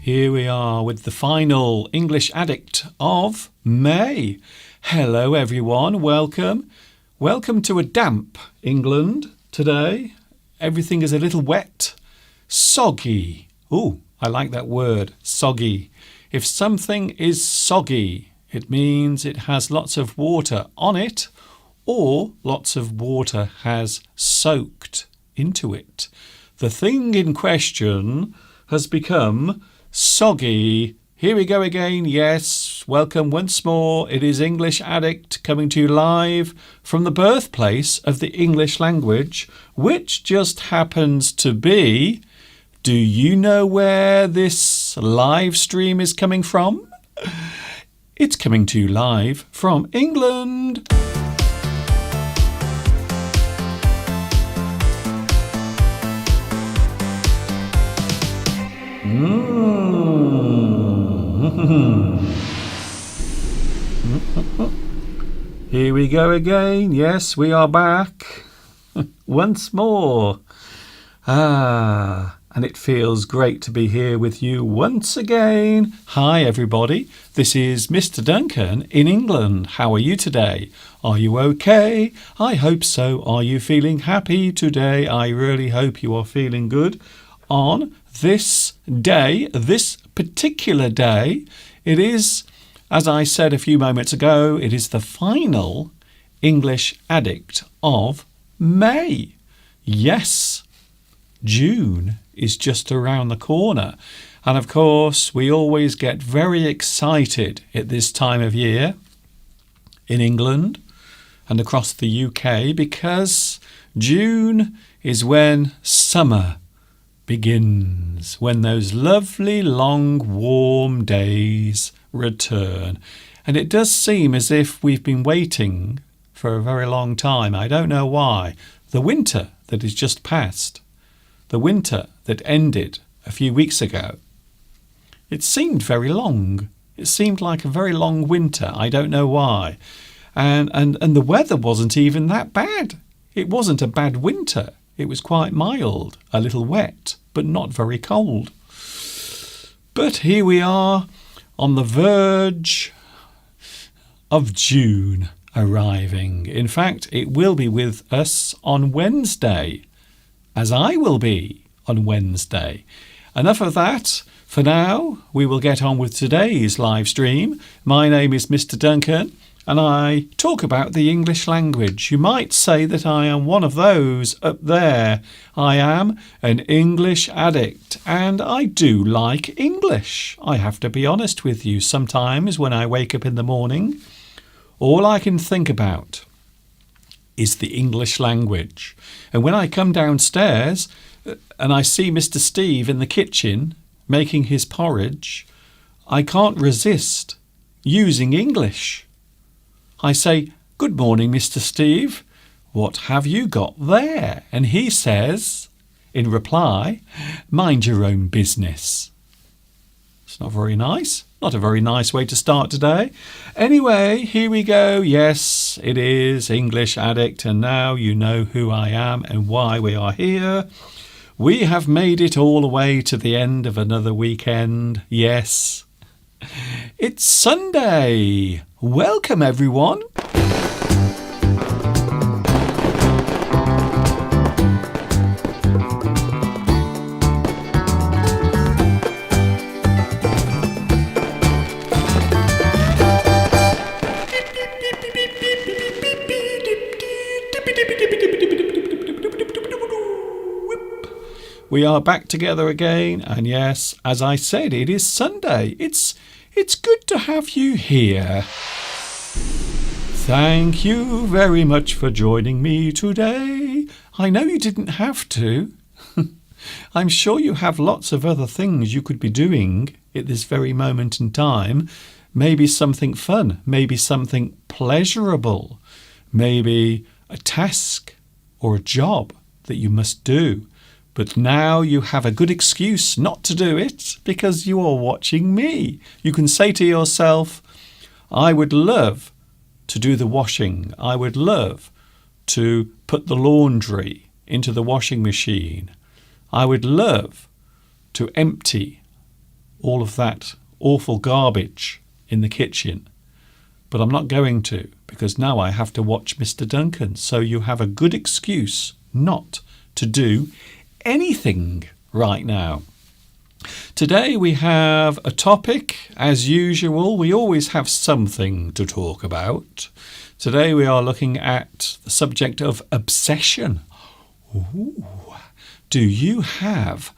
Here we are with the final English Addict of May. Hello everyone, welcome. Welcome to a damp England today. Everything is a little wet, soggy. Ooh, I like that word, soggy. If something is soggy, it means it has lots of water on it or lots of water has soaked into it. The thing in question has become soggy. Here we go again. Yes, welcome once more. It is English Addict coming to you live from the birthplace of the English language, which just happens to be... Do you know where this live stream is coming from? It's coming to you live from England. Here we go again. Yes, we are back once more. And it feels great to be here with you once again. Hi everybody, this is Mr. Duncan in England. How are you today? Are you okay? I hope so. Are you feeling happy today? I really hope you are feeling good on this day, this particular day. It is, as I said a few moments ago, it is the final English Addict of May. Yes, June is just around the corner. And of course, we always get very excited at this time of year in England and across the UK because June is when summer begins, when those lovely long warm days return. And it does seem as if we've been waiting for a very long time. I don't know why. The winter that is just past, the winter that ended a few weeks ago, it seemed very long. It seemed like a very long winter. I don't know why. And the weather wasn't even that bad. It wasn't a bad winter. It was quite mild, a little wet, but not very cold. But here we are on the verge of June arriving. In fact, it will be with us on Wednesday, as I will be on Wednesday. Enough of that. For now, we will get on with today's live stream. My name is Mr. Duncan, and I talk about the English language. You might say that I am one of those up there. I am an English addict, and I do like English. I have to be honest with you. Sometimes when I wake up in the morning, all I can think about is the English language. And when I come downstairs and I see Mr. Steve in the kitchen making his porridge, I can't resist using English. I say, "Good morning, Mr. Steve. What have you got there?" And he says, in reply, "Mind your own business." It's not very nice. Not a very nice way to start today. Anyway, here we go. Yes, it is English Addict, and now you know who I am and why we are here. We have made it all the way to the end of another weekend. Yes, it's Sunday. Welcome, everyone. We are back together again, and yes, as I said, it is Sunday. It's good to have you here. Thank you very much for joining me today. I know you didn't have to. I'm sure you have lots of other things you could be doing at this very moment in time. Maybe something fun, maybe something pleasurable, maybe a task or a job that you must do. But now you have a good excuse not to do it because you are watching me. You can say to yourself, I would love to do the washing. I would love to put the laundry into the washing machine. I would love to empty all of that awful garbage in the kitchen. But I'm not going to, because now I have to watch Mr. Duncan. So you have a good excuse not to do anything right now. Today we have a topic. As usual, we always have something to talk about. Today we are looking at the subject of obsession. Ooh. Do you have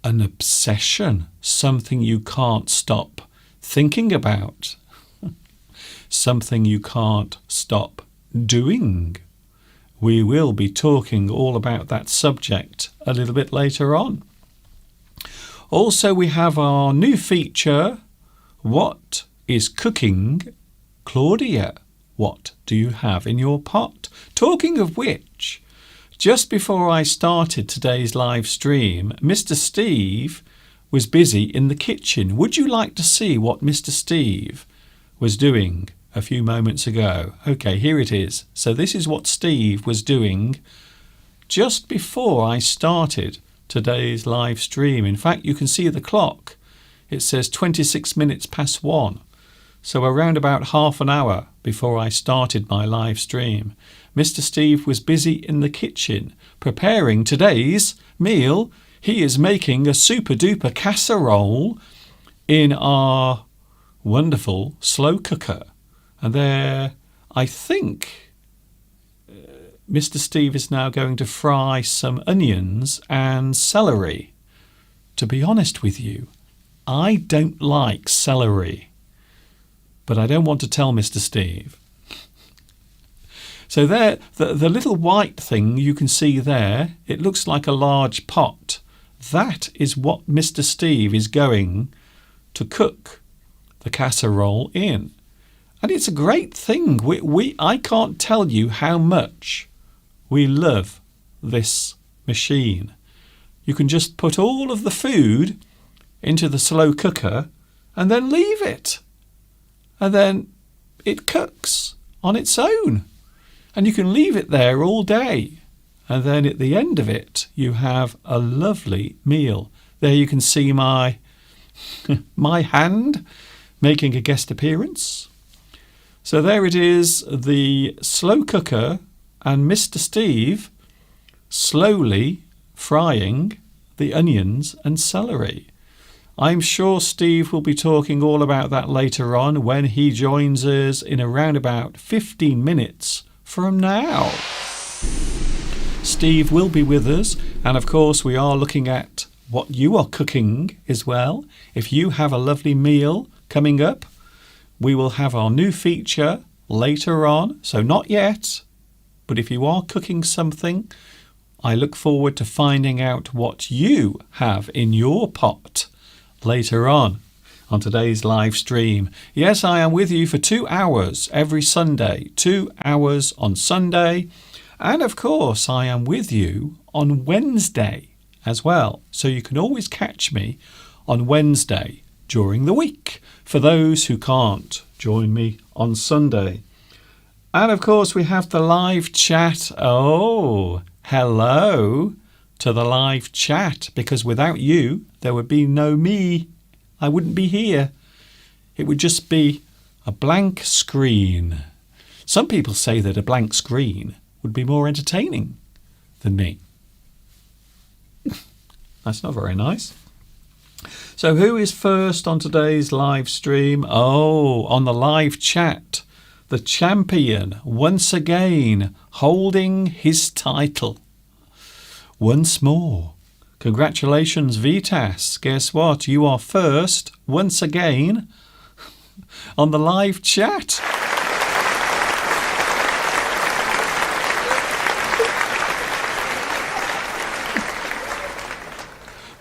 an obsession? Something you can't stop thinking about? Something you can't stop doing? We will be talking all about that subject a little bit later on. Also, we have our new feature, What is Cooking? Claudia, what do you have in your pot? Talking of which, just before I started today's live stream, Mr. Steve was busy in the kitchen. Would you like to see what Mr. Steve was doing a few moments ago? Okay, here it is. So this is what Steve was doing just before I started today's live stream. In fact, you can see the clock. It says 26 minutes past 1. So around about half an hour before I started my live stream, Mr. Steve was busy in the kitchen preparing today's meal. He is making a super duper casserole in our wonderful slow cooker. And there, I think Mr. Steve is now going to fry some onions and celery. To be honest with you, I don't like celery, but I don't want to tell Mr. Steve. So there, the little white thing you can see there, it looks like a large pot. That is what Mr. Steve is going to cook the casserole in. And it's a great thing. I can't tell you how much we love this machine. You can just put all of the food into the slow cooker and then leave it. And then it cooks on its own. And you can leave it there all day. And then at the end of it, you have a lovely meal. There you can see my hand making a guest appearance. So there it is, the slow cooker and Mr. Steve slowly frying the onions and celery. I'm sure Steve will be talking all about that later on when he joins us in around about 15 minutes from now. Steve will be with us, and of course we are looking at what you are cooking as well. If you have a lovely meal coming up, we will have our new feature later on, so not yet. But if you are cooking something, I look forward to finding out what you have in your pot later on today's live stream. Yes, I am with you for 2 hours every Sunday, 2 hours on Sunday. And of course, I am with you on Wednesday as well. So you can always catch me on Wednesday during the week for those who can't join me on Sunday. And of course, we have the live chat. Oh, hello to the live chat, because without you, there would be no me. I wouldn't be here. It would just be a blank screen. Some people say that a blank screen would be more entertaining than me. That's not very nice. So who is first on today's live stream? Oh, on the live chat, the champion once again holding his title. Once more. Congratulations, Vitas. Guess what? You are first once again on the live chat.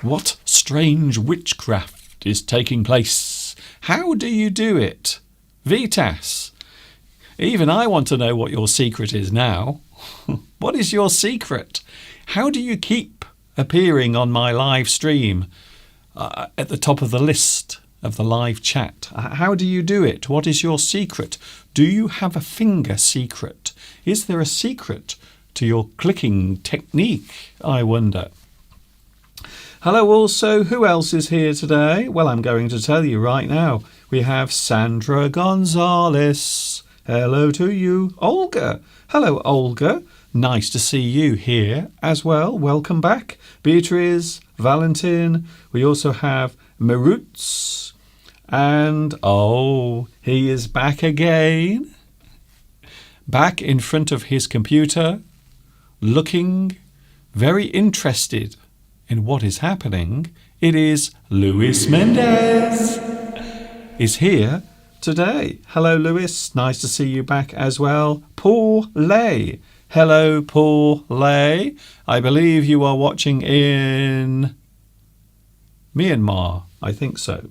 What strange witchcraft is taking place? How do you do it? Vitas, even I want to know what your secret is now. What is your secret? How do you keep appearing on my live stream at the top of the list of the live chat? How do you do it? What is your secret? Do you have a finger secret? Is there a secret to your clicking technique, I wonder? Hello also, who else is here today? Well, I'm going to tell you right now. We have Sandra Gonzalez. Hello to you. Olga. Hello, Olga. Nice to see you here as well. Welcome back. Beatrice, Valentin. We also have Merutz. And, oh, he is back again. Back in front of his computer, looking very interested in what is happening. It is Luis Mendez is here today. Hello, Luis. Nice to see you back as well. Paul Lay. Hello, Paul Lay. I believe you are watching in Myanmar. I think so.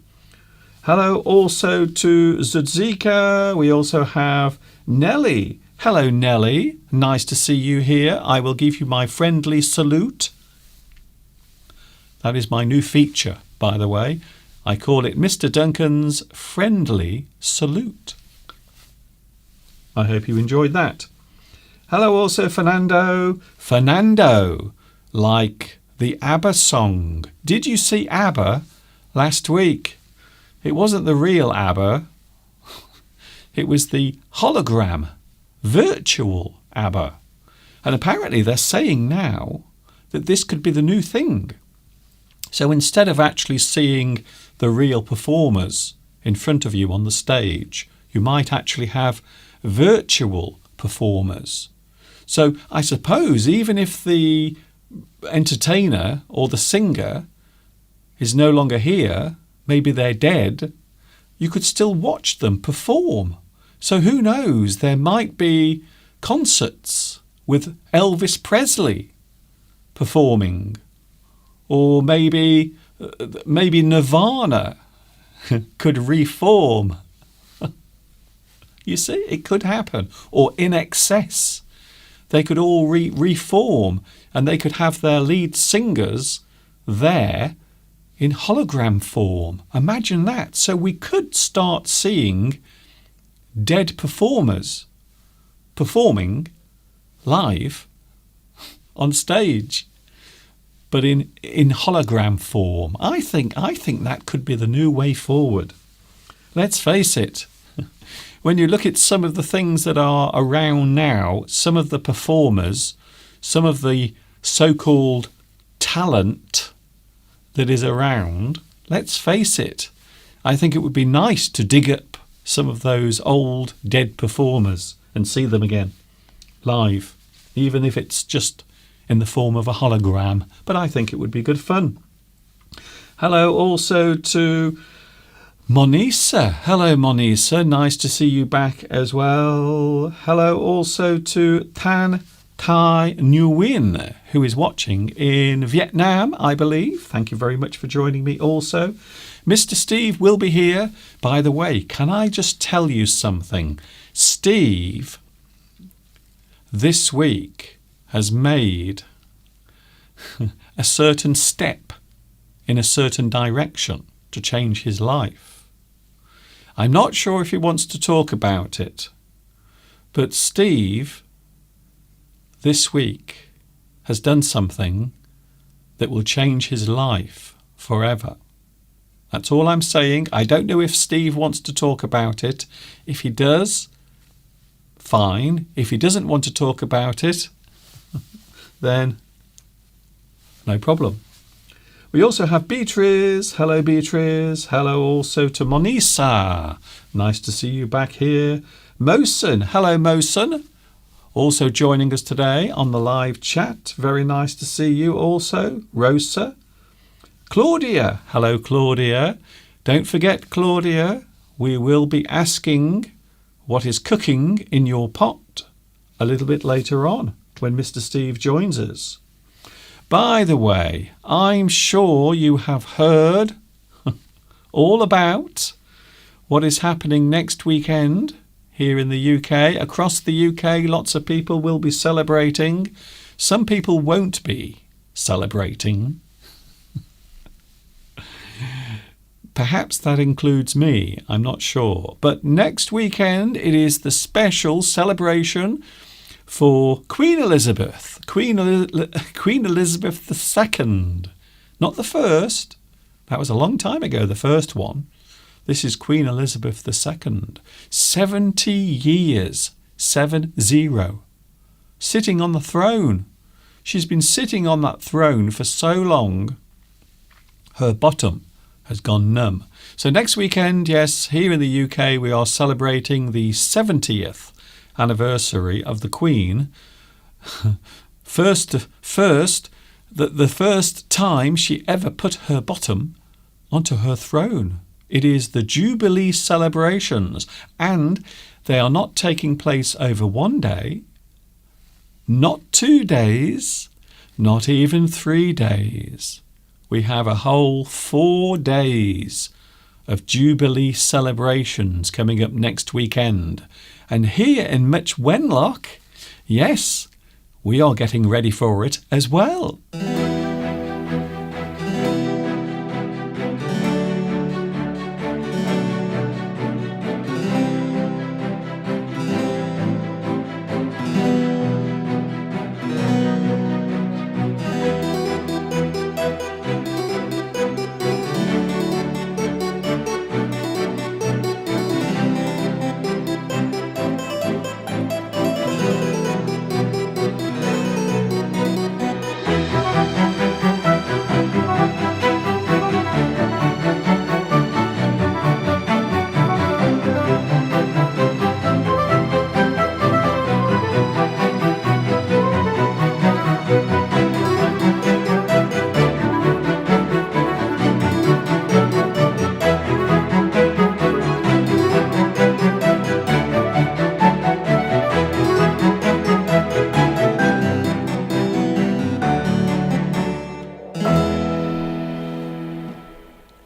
Hello also to Zudzika. We also have Nelly. Hello, Nelly. Nice to see you here. I will give you my friendly salute. That is my new feature, by the way. I call it Mr. Duncan's Friendly Salute. I hope you enjoyed that. Hello also, Fernando. Fernando, like the ABBA song. Did you see ABBA last week? It wasn't the real ABBA. It was the hologram, virtual ABBA. And apparently they're saying now that this could be the new thing. So instead of actually seeing the real performers in front of you on the stage, you might actually have virtual performers. So I suppose even if the entertainer or the singer is no longer here, maybe they're dead, you could still watch them perform. So who knows, there might be concerts with Elvis Presley performing. Or maybe Nirvana could reform. You see, it could happen. Or In Excess. They could all reform, and they could have their lead singers there in hologram form. Imagine that. So we could start seeing dead performers performing live on stage, but in hologram form. I think that could be the new way forward. Let's face it. When you look at some of the things that are around now, some of the performers, some of the so-called talent that is around, let's face it, I think it would be nice to dig up some of those old dead performers and see them again live, even if it's just in the form of a hologram. But I think it would be good fun. Hello also to Monisa. Hello, Monisa. Nice to see you back as well. Hello also to Tan Thai Nguyen, who is watching in Vietnam, I believe. Thank you very much for joining me also. Mr. Steve will be here. By the way, can I just tell you something? Steve, this week, has made a certain step in a certain direction to change his life. I'm not sure if he wants to talk about it, but Steve, this week, has done something that will change his life forever. That's all I'm saying. I don't know if Steve wants to talk about it. If he does, fine. If he doesn't want to talk about it, then no problem. We also have Beatrice. Hello, Beatrice. Hello also to Monisa. Nice to see you back here. Mosen. Hello, Mosen. Also joining us today on the live chat. Very nice to see you also. Rosa. Claudia. Hello, Claudia. Don't forget, Claudia, we will be asking what is cooking in your pot a little bit later on when Mr. Steve joins us. By the way, I'm sure you have heard all about what is happening next weekend here in the UK. Across the UK, lots of people will be celebrating. Some people won't be celebrating. Perhaps that includes me, I'm not sure. But next weekend, it is the special celebration for Queen Elizabeth, Queen Elizabeth II. Not the first. That was a long time ago, the first one. This is Queen Elizabeth II. 70 years, 70, sitting on the throne. She's been sitting on that throne for so long, her bottom has gone numb. So next weekend, yes, here in the UK, we are celebrating the 70th anniversary of the Queen. The first time she ever put her bottom onto her throne. It is the Jubilee celebrations, and they are not taking place over one day, not 2 days, not even 3 days. We have a whole 4 days of Jubilee celebrations coming up next weekend. And here in Much Wenlock, yes, we are getting ready for it as well.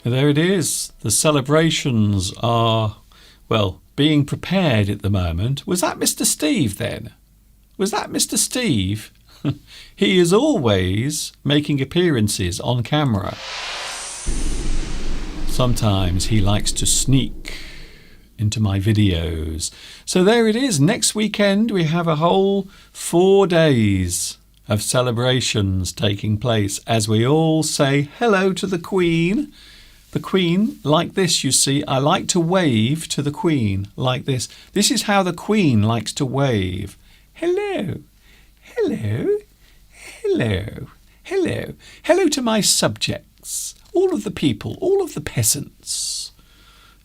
There it is. The celebrations are, well, being prepared at the moment. Was that Mr. Steve then? Was that Mr. Steve? He is always making appearances on camera. Sometimes he likes to sneak into my videos. So there it is. Next weekend we have a whole 4 days of celebrations taking place as we all say hello to the Queen. The Queen, like this, you see, I like to wave to the Queen like this. This is how the Queen likes to wave. Hello, hello, hello, hello. Hello to my subjects, all of the people, all of the peasants.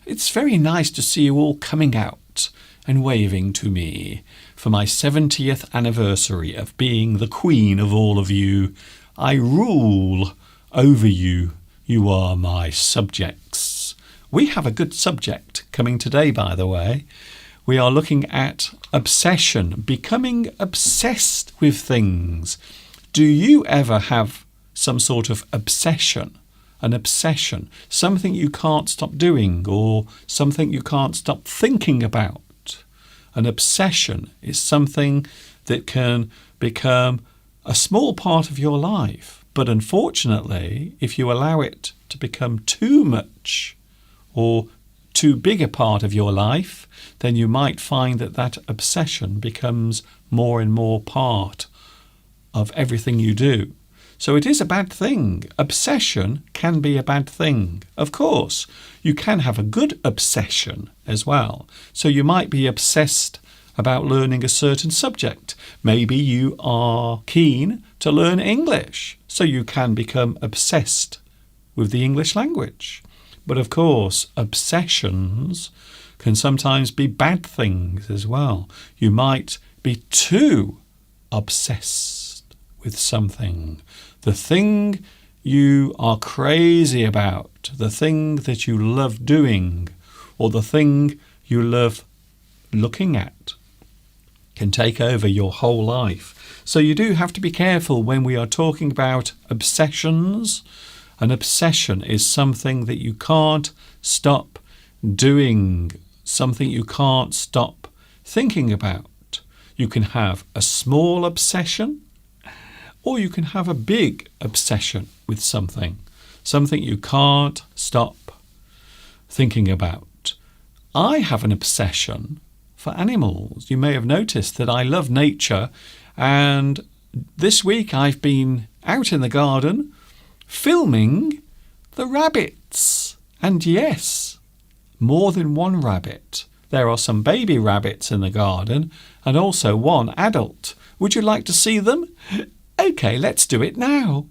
It's very nice to see you all coming out and waving to me for my 70th anniversary of being the Queen of all of you. I rule over you. You are my subjects. We have a good subject coming today, by the way. We are looking at obsession, becoming obsessed with things. Do you ever have some sort of obsession? An obsession, something you can't stop doing or something you can't stop thinking about. An obsession is something that can become a small part of your life. But unfortunately, if you allow it to become too much or too big a part of your life, then you might find that that obsession becomes more and more part of everything you do. So it is a bad thing. Obsession can be a bad thing. Of course, you can have a good obsession as well. So you might be obsessed about learning a certain subject. Maybe you are keen to learn English, so you can become obsessed with the English language. But of course, obsessions can sometimes be bad things as well. You might be too obsessed with something. The thing you are crazy about, the thing that you love doing, or the thing you love looking at, can take over your whole life. So you do have to be careful when we are talking about obsessions. An obsession is something that you can't stop doing, something you can't stop thinking about. You can have a small obsession, or you can have a big obsession with something you can't stop thinking about. I have an obsession for animals. You may have noticed that I love nature, and this week I've been out in the garden filming the rabbits. And yes, more than one rabbit. There are some baby rabbits in the garden and also one adult. Would you like to see them? OK, let's do it now.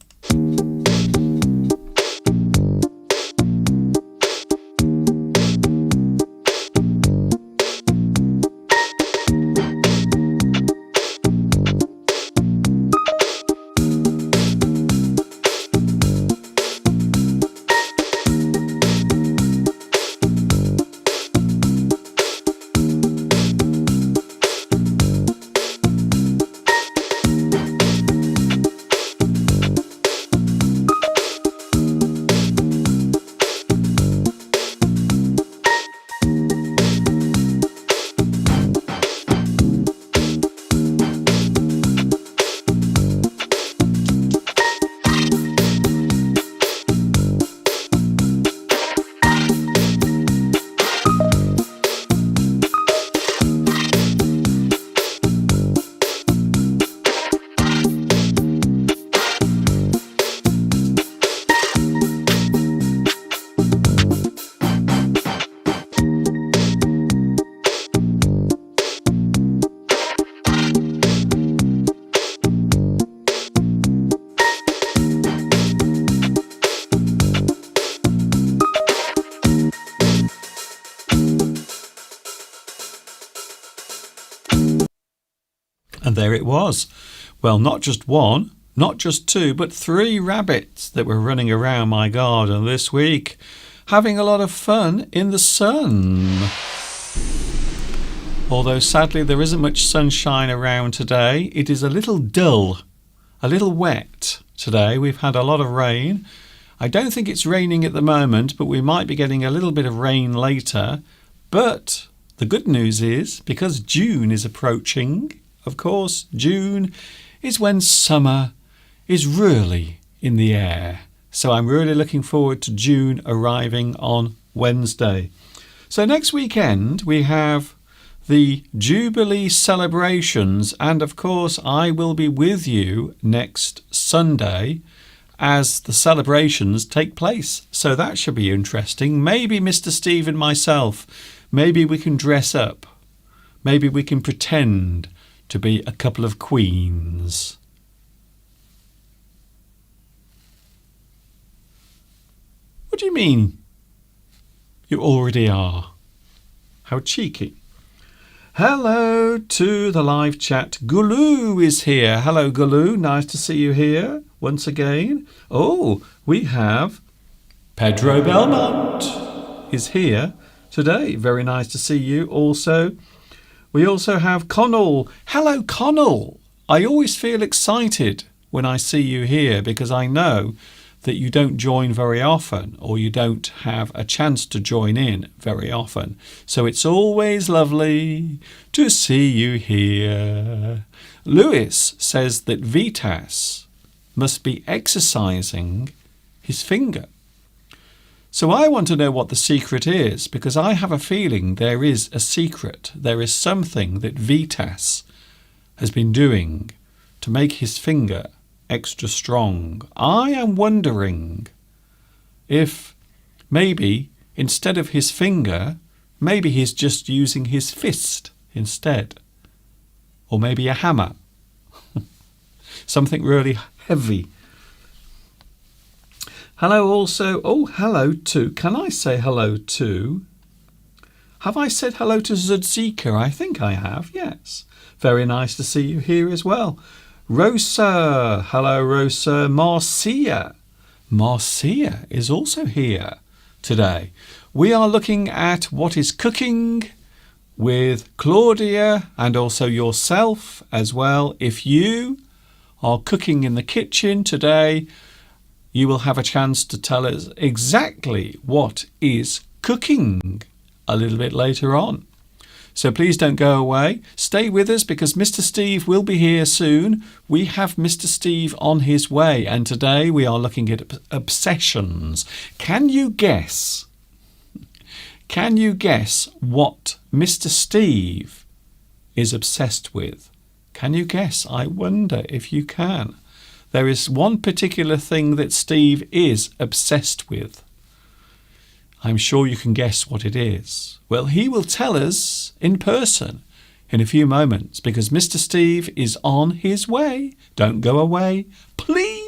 And there it was. Well, not just one, not just two, but 3 rabbits that were running around my garden this week, having a lot of fun in the sun. Although sadly there isn't much sunshine around today. It is a little dull, a little wet today. We've had a lot of rain. I don't think it's raining at the moment, but we might be getting a little bit of rain later. But the good news is, because June is approaching, of course, June is when summer is really in the air. So I'm really looking forward to June arriving on Wednesday. So next weekend we have the Jubilee celebrations, and of course I will be with you next Sunday as the celebrations take place. So that should be interesting. Maybe Mr. Steve and myself, maybe we can dress up. Maybe we can pretend to be a couple of queens. What do you mean? You already are. How cheeky. Hello to the live chat. Gulu is here. Hello, Gulu. Nice to see you here once again. Oh, we have Pedro Belmont is here today. Very nice to see you also. We also have Connell. Hello, Connell. I always feel excited when I see you here because I know that you don't join very often, or you don't have a chance to join in very often. So it's always lovely to see you here. Lewis says that Vitas must be exercising his finger. So I want to know what the secret is, because I have a feeling there is a secret. There is something that Vitas has been doing to make his finger extra strong. I am wondering if maybe instead of his finger, maybe he's just using his fist instead. Or maybe a hammer. Something really heavy. Hello also. Oh, hello to. Can I say hello to? Have I said hello to Zudzika? I think I have, yes. Very nice to see you here as well. Rosa. Hello, Rosa. Marcia. Marcia is also here today. We are looking at what is cooking with Claudia and also yourself as well. If you are cooking in the kitchen today, you will have a chance to tell us exactly what is cooking a little bit later on. So please don't go away. Stay with us because Mr. Steve will be here soon. We have Mr. Steve on his way, and today we are looking at obsessions. Can you guess? Can you guess what Mr. Steve is obsessed with? Can you guess? I wonder if you can. there is one particular thing that Steve is obsessed with. I'm sure you can guess what it is. Well, he will tell us in person in a few moments because Mr. Steve is on his way. Don't go away, please.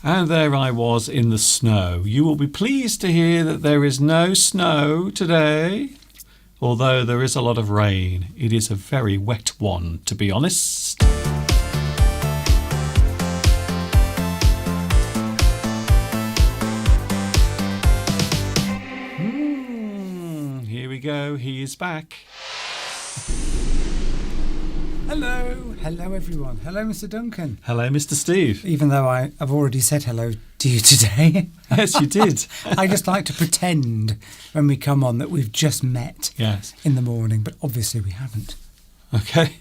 And there I was in the snow. You will be pleased to hear that there is no snow today, although there is a lot of rain. It is a very wet one, to be honest. Here we go. He is back. Hello everyone. Hello Mr. Duncan. Hello Mr. Steve. Even though I've already said hello to you today. Yes, you did. I just like to pretend when we come on that we've just met in the morning, but obviously we haven't. Okay.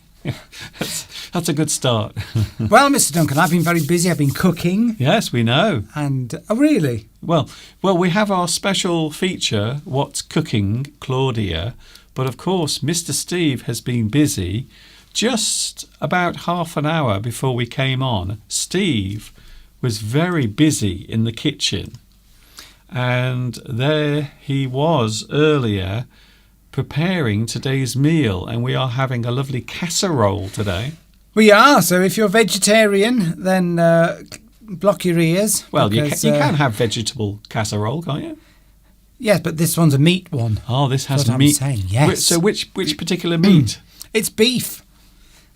That's a good start. Well, Mr. Duncan, I've been very busy. I've been cooking. Yes, we know. And, oh really? Well, we have our special feature, What's Cooking, Claudia. But of course, Mr. Steve has been busy. Just about half an hour before we came on, Steve was very busy in the kitchen. And there he was earlier preparing today's meal. And we are having a lovely casserole today. We are. So if you're vegetarian, then block your ears. Well, because, you can have vegetable casserole, can't you? Yes, but this one's a meat one. Oh, this has That's what meat. I'm saying. Yes. So which particular meat? It's beef.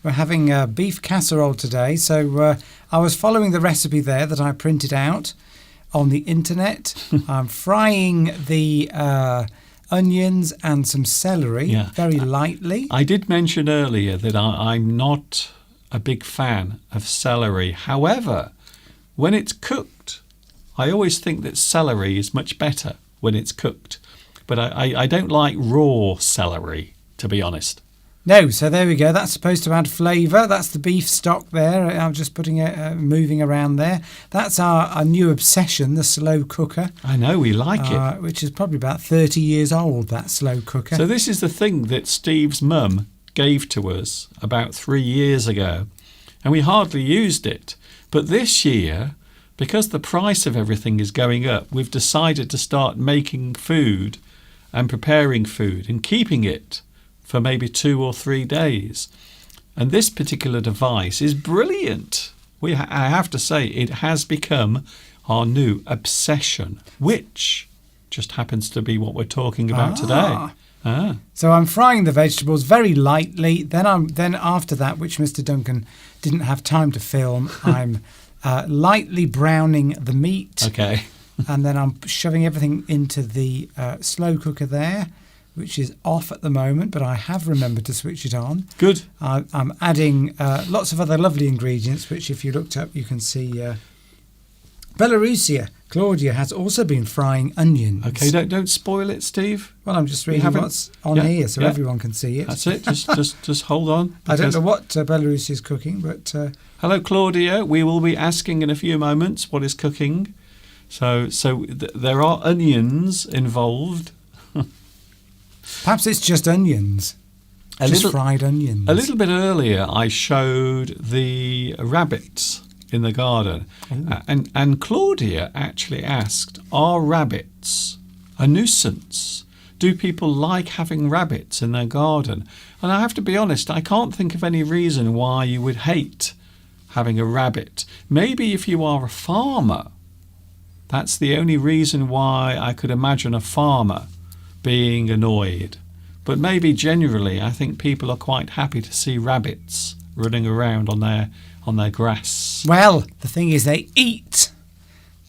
We're having a beef casserole today. So I was following the recipe there that I printed out on the internet. I'm frying the onions and some celery very lightly. I did mention earlier that I'm not a big fan of celery. However, when it's cooked, I always think that celery is much better when it's cooked. But I don't like raw celery, to be honest. No, so there we go. That's supposed to add flavour. That's the beef stock there. I'm just putting it, moving around there. That's our new obsession, the slow cooker. I know, we like it. Which is probably about 30 years old, that slow cooker. So this is the thing that Steve's mum gave to us about 3 years ago, and we hardly used it. But this year, because the price of everything is going up, we've decided to start making food and preparing food and keeping it for maybe 2 or 3 days. And this particular device is brilliant. I have to say, it has become our new obsession, which just happens to be what we're talking about today. So I'm frying the vegetables very lightly. Then after that, which Mr. Duncan didn't have time to film, I'm lightly browning the meat. Okay. And then I'm shoving everything into the slow cooker there, which is off at the moment, but I have remembered to switch it on. Good. I'm adding lots of other lovely ingredients, which if you looked up, you can see. Belarusia, Claudia, has also been frying onions. Okay, don't spoil it, Steve. Well, I'm just reading what's on here so everyone can see it. That's it. Just hold on. I don't know what Belarusia is cooking, but... Hello, Claudia. We will be asking in a few moments what is cooking. So there are onions involved. Perhaps it's just onions. Fried onions. A little bit earlier, I showed the rabbits in the garden. And Claudia actually asked, are rabbits a nuisance? Do people like having rabbits in their garden? And I have to be honest, I can't think of any reason why you would hate having a rabbit. Maybe if you are a farmer, that's the only reason why I could imagine a farmer being annoyed. But maybe generally, I think people are quite happy to see rabbits running around on their grass. Well, the thing is they eat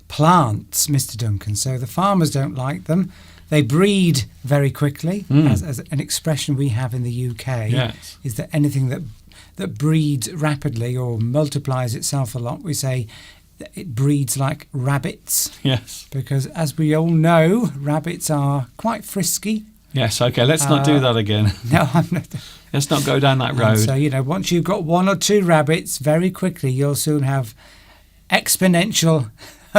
plants, Mr. Duncan, so the farmers don't like them. They breed very quickly, as an expression we have in the UK. Yes. Is that anything that breeds rapidly or multiplies itself a lot, we say it breeds like rabbits. Yes. Because as we all know, rabbits are quite frisky. Yes, okay, let's not do that again. No, I'm not. Let's not go down that road. And so, once you've got 1 or 2 rabbits, very quickly you'll soon have exponential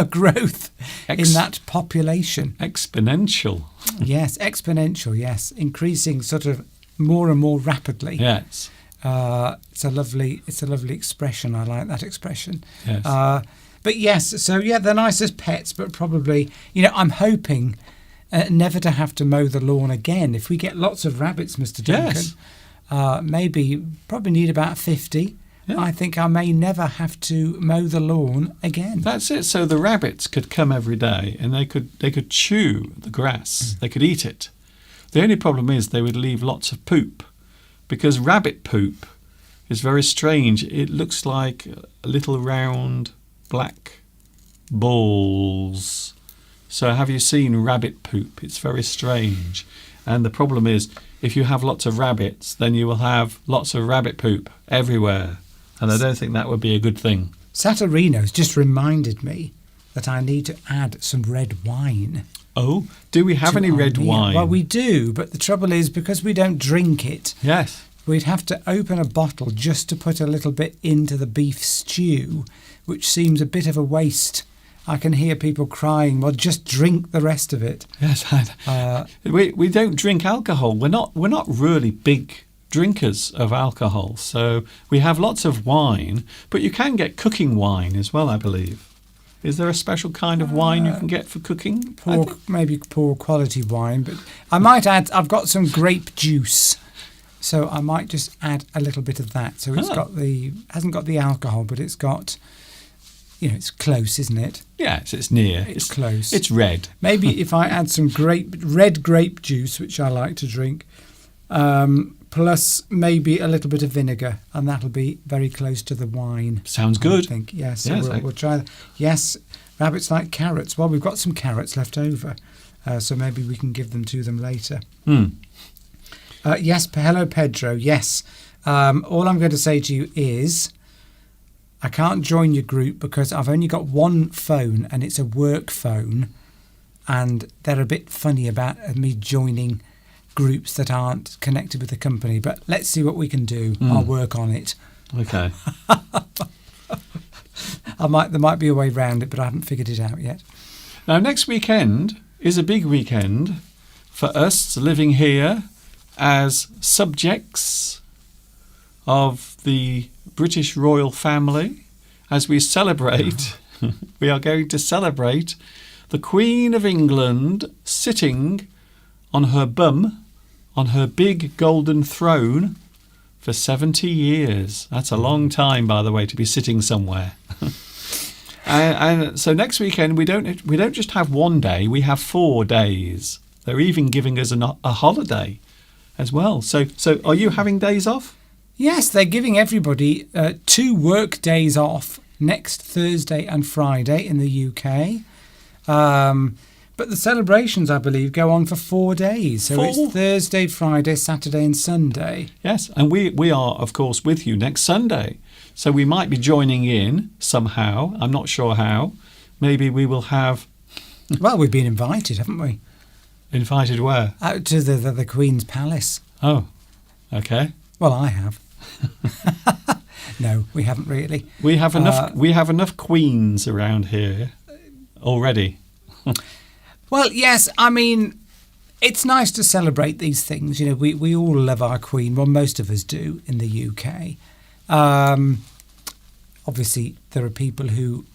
growth in that population. Exponential. Yes, exponential, yes. Increasing sort of more and more rapidly. Yes. It's a lovely expression. I like that expression. Yes. But yes, so yeah, they're nice as pets, but probably, I'm hoping never to have to mow the lawn again. If we get lots of rabbits, Mr. Duncan, probably need about 50. Yeah. I think I may never have to mow the lawn again. That's it. So the rabbits could come every day and they could chew the grass. They could eat it. The only problem is they would leave lots of poop, because rabbit poop is very strange. It looks like little round black balls. So have you seen rabbit poop? It's very strange. And the problem is, if you have lots of rabbits, then you will have lots of rabbit poop everywhere. And I don't think that would be a good thing. Saturino's just reminded me that I need to add some red wine. Oh, do we have any red wine? Well, we do, but the trouble is, because we don't drink it, yes, we'd have to open a bottle just to put a little bit into the beef stew, which seems a bit of a waste. I can hear people crying, well, just drink the rest of it. Yes, we don't drink alcohol. We're not really big drinkers of alcohol. So we have lots of wine, but you can get cooking wine as well, I believe. Is there a special kind of wine you can get for cooking? Maybe poor quality wine, but I might add, I've got some grape juice, so I might just add a little bit of that. So it's hasn't got the alcohol, but it's got, it's close, isn't it? Yes, it's near. It's close. It's red. Maybe if I add some red grape juice, which I like to drink, plus maybe a little bit of vinegar, and that'll be very close to the wine. Sounds good. I think. Yes, so we'll try that. Yes, rabbits like carrots. Well, we've got some carrots left over, so maybe we can give them to them later. Yes, hello, Pedro. Yes, All I'm going to say to you is I can't join your group because I've only got one phone and it's a work phone, and they're a bit funny about me joining groups that aren't connected with the company. But let's see what we can do. I'll work on it. Okay. There might be a way around it, but I haven't figured it out yet. Now, next weekend is a big weekend for us living here as subjects of the British royal family. As we celebrate, we are going to celebrate the Queen of England sitting on her bum, on her big golden throne for 70 years. That's a long time, by the way, to be sitting somewhere. And so next weekend we don't just have one day, we have 4 days. They're even giving us a holiday as well. So are you having days off? Yes, they're giving everybody 2 work days off next Thursday and Friday in the UK. But the celebrations, I believe, go on for 4 days. So it's Thursday, Friday, Saturday and Sunday. Yes, and we are, of course, with you next Sunday. So we might be joining in somehow. I'm not sure how. Maybe we will have... Well, we've been invited, haven't we? Invited where? Out to the Queen's Palace. Oh, okay. Well, I have. No, we haven't really. We have enough. We have enough queens around here already. Well, yes. I mean, it's nice to celebrate these things. You know, we all love our Queen. Well, most of us do in the UK. Obviously, there are people who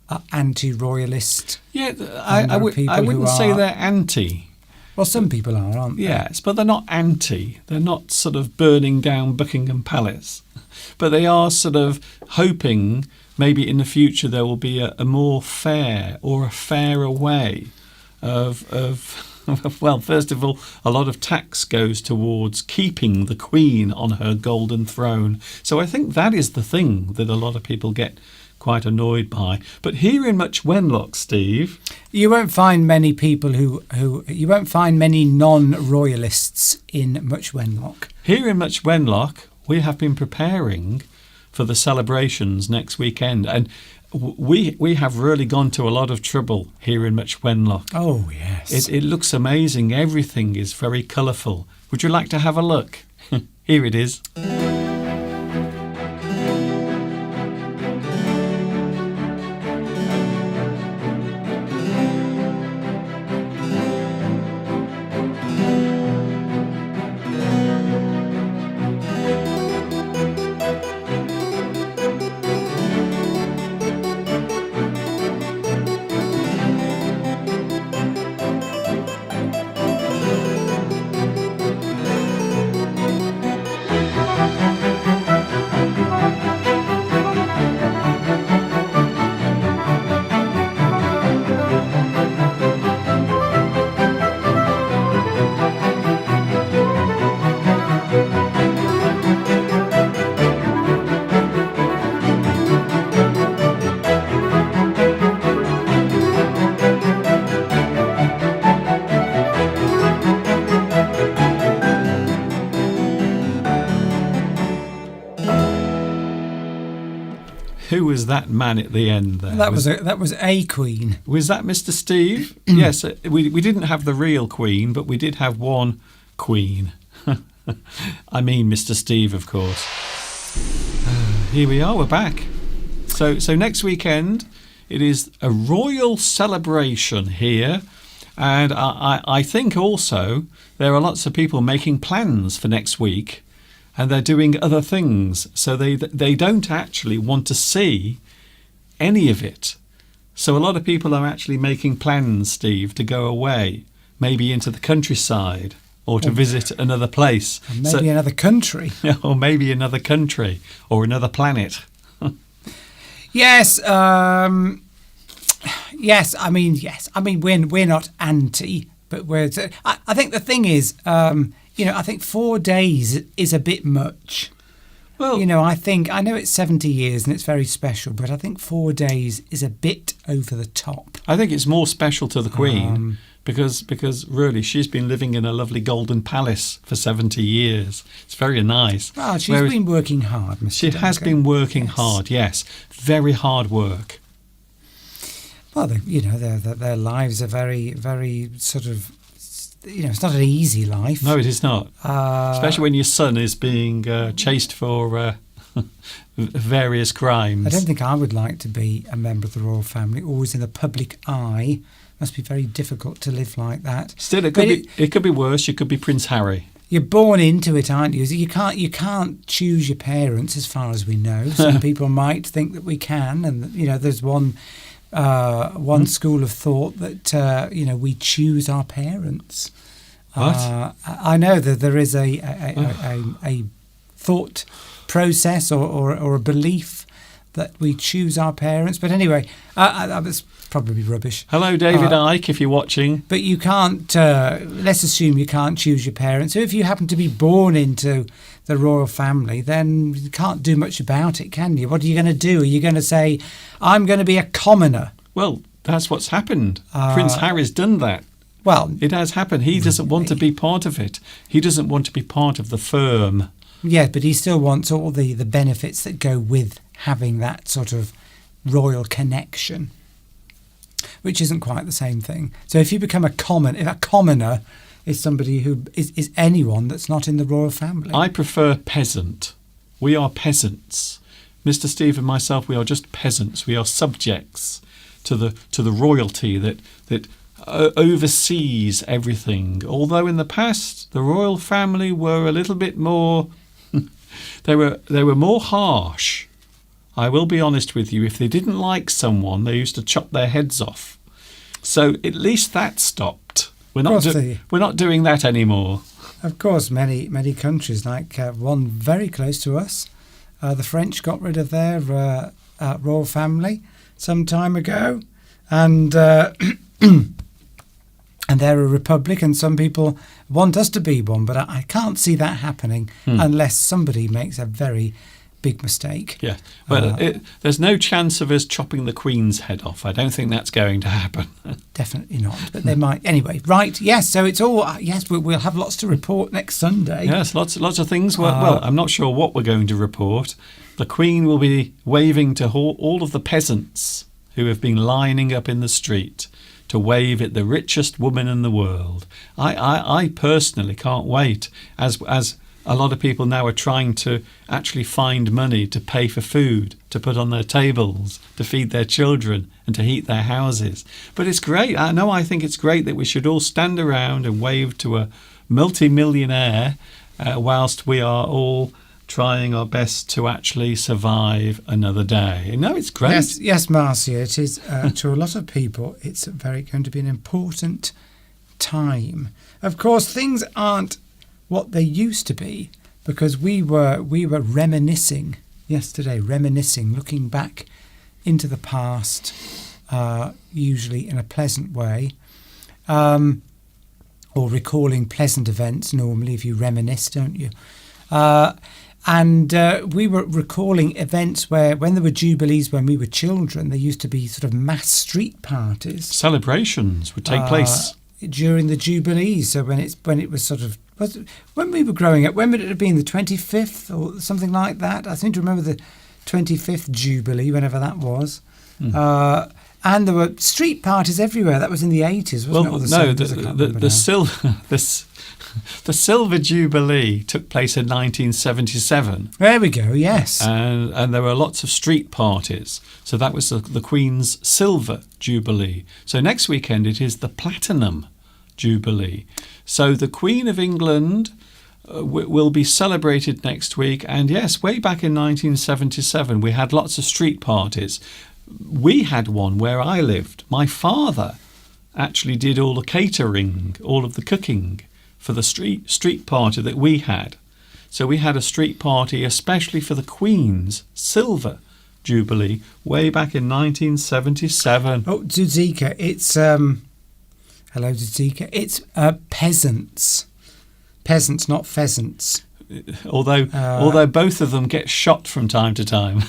are anti-royalist. Yeah, I wouldn't say they're anti. Well, some people are, aren't they? Yes, but they're not anti. They're not sort of burning down Buckingham Palace. But they are sort of hoping maybe in the future there will be a more fair or a fairer way of well, first of all, a lot of tax goes towards keeping the Queen on her golden throne. So I think that is the thing that a lot of people get quite annoyed by. But here in Much Wenlock, Steve, you won't find many people who you won't find many non-royalists in Much Wenlock. Here in Much Wenlock, we have been preparing for the celebrations next weekend, and we have really gone to a lot of trouble here in Much Wenlock. Oh yes, it looks amazing. Everything is very colourful. Would you like to have a look? Here it is. Who was that man at the end there? That was a Queen. Was that Mr. Steve? Yes, we didn't have the real Queen, but we did have one Queen. I mean Mr. Steve, of course. Here we are, we're back. So next weekend, it is a royal celebration here. And I think also there are lots of people making plans for next week. And they're doing other things, so they don't actually want to see any of it. So a lot of people are actually making plans, Steve, to go away, maybe into the countryside or to visit another place. Maybe another country. Or maybe another country or another planet. Yes, yes. I mean, we're not anti, but I think the thing is. I think 4 days is a bit much. Well, I know it's 70 years and it's very special, but I think 4 days is a bit over the top. I think it's more special to the Queen because really she's been living in a lovely golden palace for 70 years. It's very nice. Well, she's been working hard, Mr. She has Duncan. been working hard, yes. Very hard work. Well, their lives are very, very sort of, it's not an easy life. No, it is not. Especially when your son is being chased for various crimes. I don't think I would like to be a member of the royal family, always in the public eye. Must be very difficult to live like that. Still, it could be worse. You could be Prince Harry. You're born into it, aren't you? You can't choose your parents, as far as we know. Some people might think that we can, and there's one school of thought that we choose our parents. What? I know that there is a thought process or a belief that we choose our parents. But anyway, that's probably rubbish. Hello, David Icke, if you're watching. But you can't, let's assume you can't choose your parents. So if you happen to be born into the royal family, then you can't do much about it, can you? What are you going to do? Are you going to say, I'm going to be a commoner? Well, that's what's happened. Prince Harry's done that. Well, it has happened. He doesn't want to be part of it. He doesn't want to be part of the firm. Yeah, but he still wants all the benefits that go with having that sort of royal connection, which isn't quite the same thing. So if you become a commoner is somebody who is anyone that's not in the royal family. I prefer peasant. We are peasants. Mr. Steve and myself, we are just peasants. We are subjects to the royalty that oversees everything. Although in the past the royal family were a little bit more they were more harsh. I will be honest with you, if they didn't like someone, they used to chop their heads off. So at least that stopped. We're not doing that anymore. Of course, many countries, like one very close to us, the French got rid of their royal family some time ago, and and they're a republic, and some people want us to be one, but I can't see that happening unless somebody makes a very big mistake. Yeah, but there's no chance of us chopping the Queen's head off. I don't think that's going to happen. Definitely not, but they might. Anyway, right, yes, so it's all, yes, we'll have lots to report next Sunday. Yes, lots of things. Well, I'm not sure what we're going to report. The Queen will be waving to all of the peasants who have been lining up in the street to wave at the richest woman in the world. I personally can't wait, as a lot of people now are trying to actually find money to pay for food, to put on their tables, to feed their children and to heat their houses. But it's great. I think it's great that we should all stand around and wave to a multi-millionaire whilst we are all trying our best to actually survive another day. No, it's great. Yes, Marcia, it is to a lot of people, it's going to be an important time. Of course, things aren't what they used to be, because we were reminiscing yesterday, looking back into the past, usually in a pleasant way, or recalling pleasant events. Normally, if you reminisce, don't you? And we were recalling events where, when there were jubilees when we were children, there used to be sort of mass street parties. Celebrations would take place during the jubilees. So when it was sort of, when we were growing up, when would it have been, the 25th or something like that? I seem to remember the 25th jubilee, whenever that was. And there were street parties everywhere. That was in the 80s, wasn't it? The Silver Jubilee took place in 1977. There we go, yes. And there were lots of street parties. So that was the Queen's Silver Jubilee. So next weekend it is the Platinum Jubilee. So the Queen of England will be celebrated next week. And yes, way back in 1977, we had lots of street parties. We had one where I lived. My father actually did all the catering, all of the cooking for the street party that we had. So we had a street party especially for the Queen's Silver Jubilee way back in 1977. Oh, Zuzika, it's hello, Zuzika. It's peasants. Peasants, not pheasants. Although both of them get shot from time to time.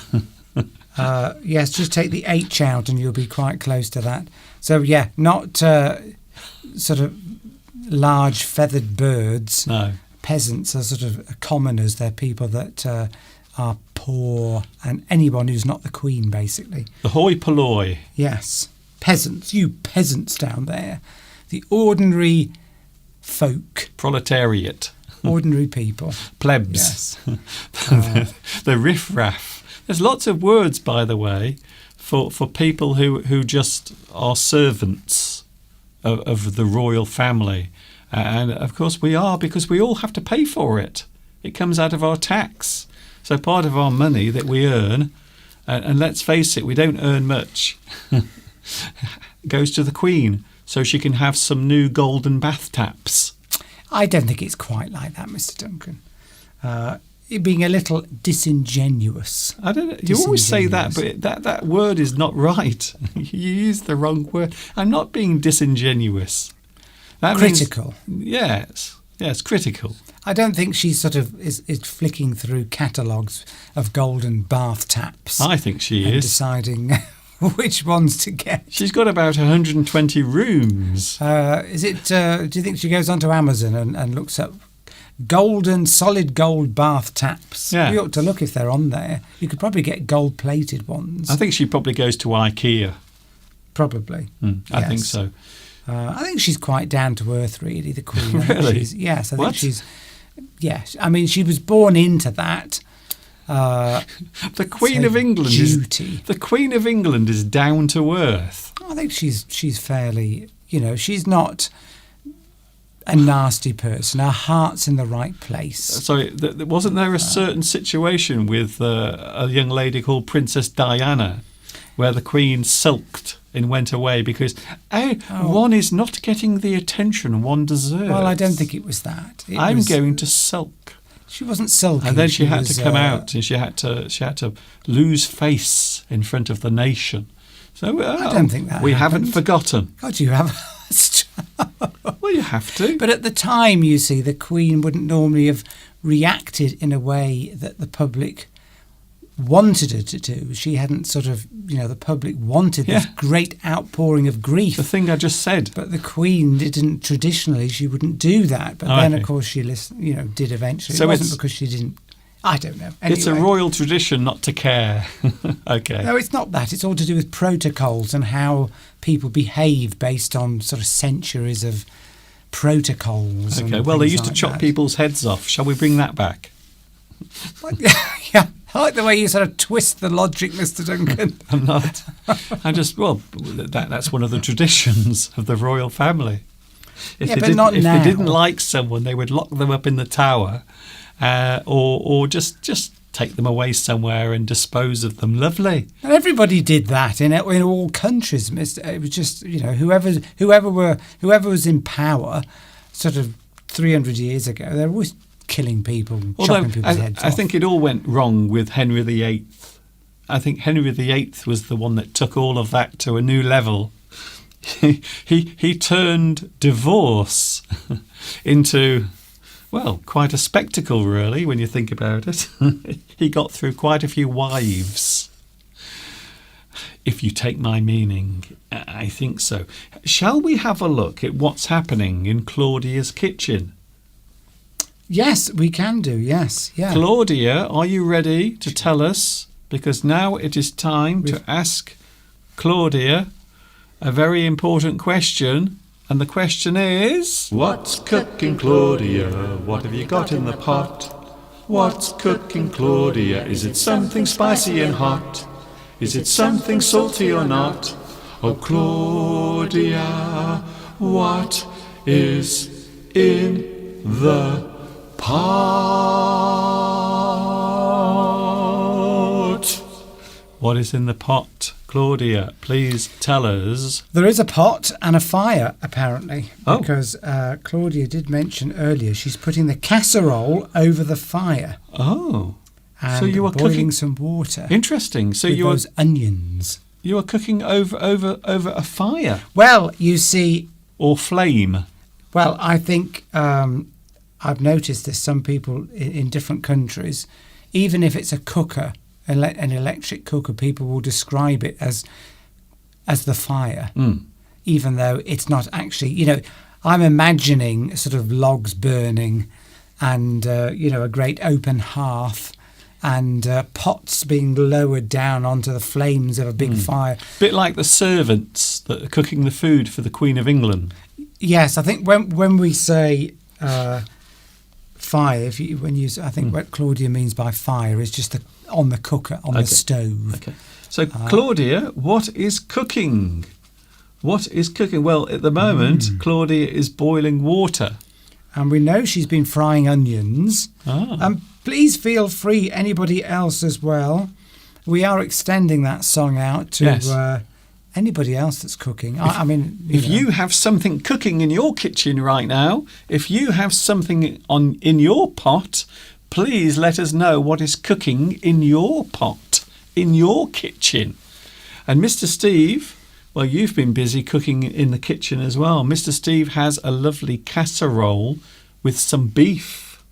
Yes, just take the H out and you'll be quite close to that. So yeah, not sort of large feathered birds. No. Peasants are sort of commoners. They're people that are poor, and anyone who's not the queen, basically. The hoi polloi. Yes. Peasants. You peasants down there. The ordinary folk. Proletariat. Ordinary people. Plebs. Yes. The riffraff. There's lots of words, by the way, for people who just are servants of the royal family. And, of course, we are, because we all have to pay for it. It comes out of our tax. So part of our money that we earn, and let's face it, we don't earn much, goes to the Queen so she can have some new golden bath taps. I don't think it's quite like that, Mr. Duncan. It being a little disingenuous. I don't know. You always say that, but that word is not right. You use the wrong word. I'm not being disingenuous. That Critical. Means, yes, critical. I don't think she sort of is flicking through catalogues of golden bath taps. I think she and is. deciding which ones to get. She's got about 120 rooms. Do you think she goes onto Amazon and looks up solid gold bath taps? Yeah. We ought to look if they're on there. You could probably get gold-plated ones. I think she probably goes to IKEA. Probably. I think so. I think she's quite down to earth, really, the Queen. Really? Yes, I What? think she's. Yes, I mean, she was born into that. The Queen her of England duty. the Queen of England is down to earth. I think she's fairly. She's not a nasty person. Her heart's in the right place. So wasn't there a certain situation with a young lady called Princess Diana, where the Queen sulked and went away because one is not getting the attention one deserves. Well, I don't think it was that. I'm going to sulk. She wasn't sulking. And then she had was, to come out, and she had to lose face in front of the nation. So I don't think that we haven't happened. forgotten. God, you have. Well, you have to. But at the time, you see, the Queen wouldn't normally have reacted in a way that the public wanted her to do. She hadn't sort of, the public wanted this great outpouring of grief. The thing I just said. But the Queen didn't traditionally. She wouldn't do that. But then, of course, she did eventually. So it wasn't because she didn't. I don't know. Anyway. It's a royal tradition not to care. Okay. No, it's not that. It's all to do with protocols and how people behave based on sort of centuries of protocols. Okay. And Well, they things used to like chop that. people's heads off. Shall we bring that back? Yeah, I like the way you sort of twist the logic, Mr. Duncan. I'm not. That's one of the traditions of the royal family. If they didn't like someone, they would lock them up in the tower, or just take them away somewhere and dispose of them. Lovely. And everybody did that in all countries. It was just whoever was in power, sort of 300 years ago, they were always killing people, chopping people's heads off. I think it all went wrong with Henry VIII. I think Henry VIII was the one that took all of that to a new level. He turned divorce into, well, quite a spectacle, really, when you think about it. He got through quite a few wives. If you take my meaning, I think so. Shall we have a look at what's happening in Claudia's kitchen? Yes, we can do. Yes, yeah. Claudia, are you ready to tell us? Because now it is time to ask Claudia a very important question. And the question is... What's cooking, Claudia? What have you got in the pot? What's cooking, Claudia? Is it something spicy and hot? Is it something salty or not? Oh, Claudia, what is in the pot? What is in the pot? Claudia, please tell us. There is a pot and a fire, apparently, Oh. because Claudia did mention earlier she's putting the casserole over the fire Oh, and so you are boiling cooking. some water Interesting. So with you are those onions. cooking over a fire Well, you see, or flame. well, I think I've noticed this. Some people in different countries, even if it's a cooker, an electric cooker, people will describe it as the fire, even though it's not actually. I'm imagining sort of logs burning and, a great open hearth and pots being lowered down onto the flames of a big fire. Bit like the servants that are cooking the food for the Queen of England. Yes, I think when we say fire, I think what Claudia means by fire is just on the cooker, on the stove. Okay. So, Claudia, what is cooking? What is cooking? Well, at the moment, Claudia is boiling water. And we know she's been frying onions. Please feel free, anybody else as well. We are extending that song out to anybody else that's cooking. If you have something cooking in your kitchen right now, if you have something in your pot, please let us know what is cooking in your pot, in your kitchen. And Mr. Steve, well, you've been busy cooking in the kitchen as well. Mr. Steve has a lovely casserole with some beef.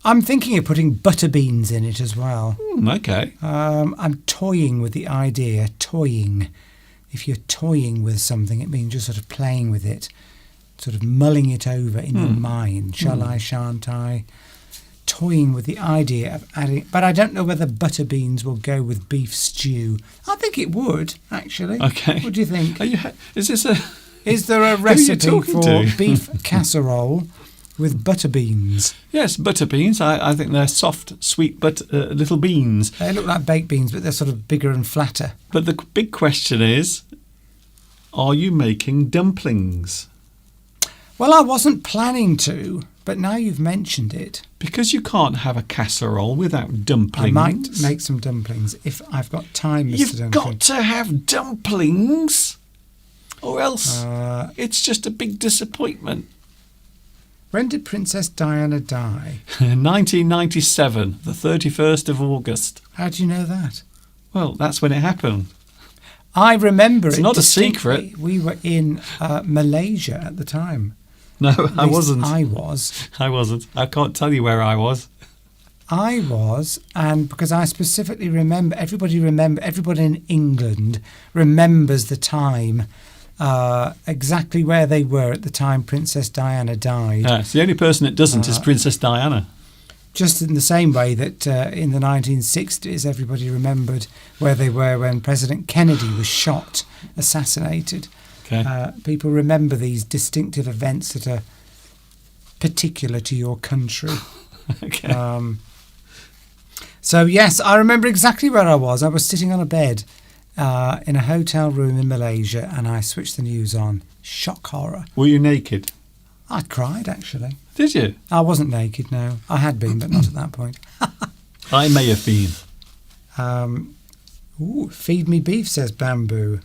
I'm thinking of putting butter beans in it as well. Okay. I'm toying with the idea. Toying. If you're toying with something, it means you're sort of playing with it, sort of mulling it over in your mind. Shall I, shan't I? Toying with the idea of adding... But I don't know whether butter beans will go with beef stew. I think it would, actually. Okay. What do you think? Is there a recipe for beef casserole with butter beans? Yes, butter beans. I think they're soft, sweet little beans. They look like baked beans, but they're sort of bigger and flatter. But the big question is, are you making dumplings? Well, I wasn't planning to, but now you've mentioned it. Because you can't have a casserole without dumplings. I might make some dumplings if I've got time, Mr. Duncan. You've got to have dumplings, or else it's just a big disappointment. When did Princess Diana die? 1997, the 31st of August. How do you know that? Well, that's when it happened. I remember it's not a secret. We were in Malaysia at the time. No, I wasn't. I was. I wasn't. I can't tell you where I was. I was, and because I specifically remember, everybody in England remembers the time, exactly where they were at the time Princess Diana died. Yes, the only person that doesn't is Princess Diana. Just in the same way that in the 1960s, everybody remembered where they were when President Kennedy was shot, assassinated. Okay. People remember these distinctive events that are particular to your country. Okay. So, yes, I remember exactly where I was. I was sitting on a bed in a hotel room in Malaysia, and I switched the news on. Shock horror. Were you naked? I cried, actually. Did you? I wasn't naked, no. I had been, but not at that point. I may have been. Feed me beef, says Bamboo.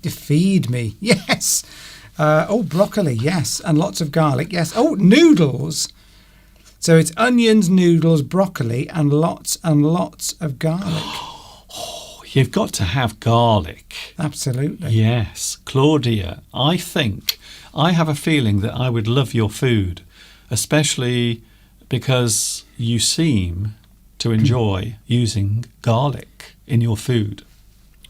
Feed me. Yes. Broccoli, yes. And lots of garlic, yes. Oh, noodles. So it's onions, noodles, broccoli, and lots of garlic. You've got to have garlic. Absolutely. Yes. Claudia, I have a feeling that I would love your food, especially because you seem to enjoy using garlic in your food.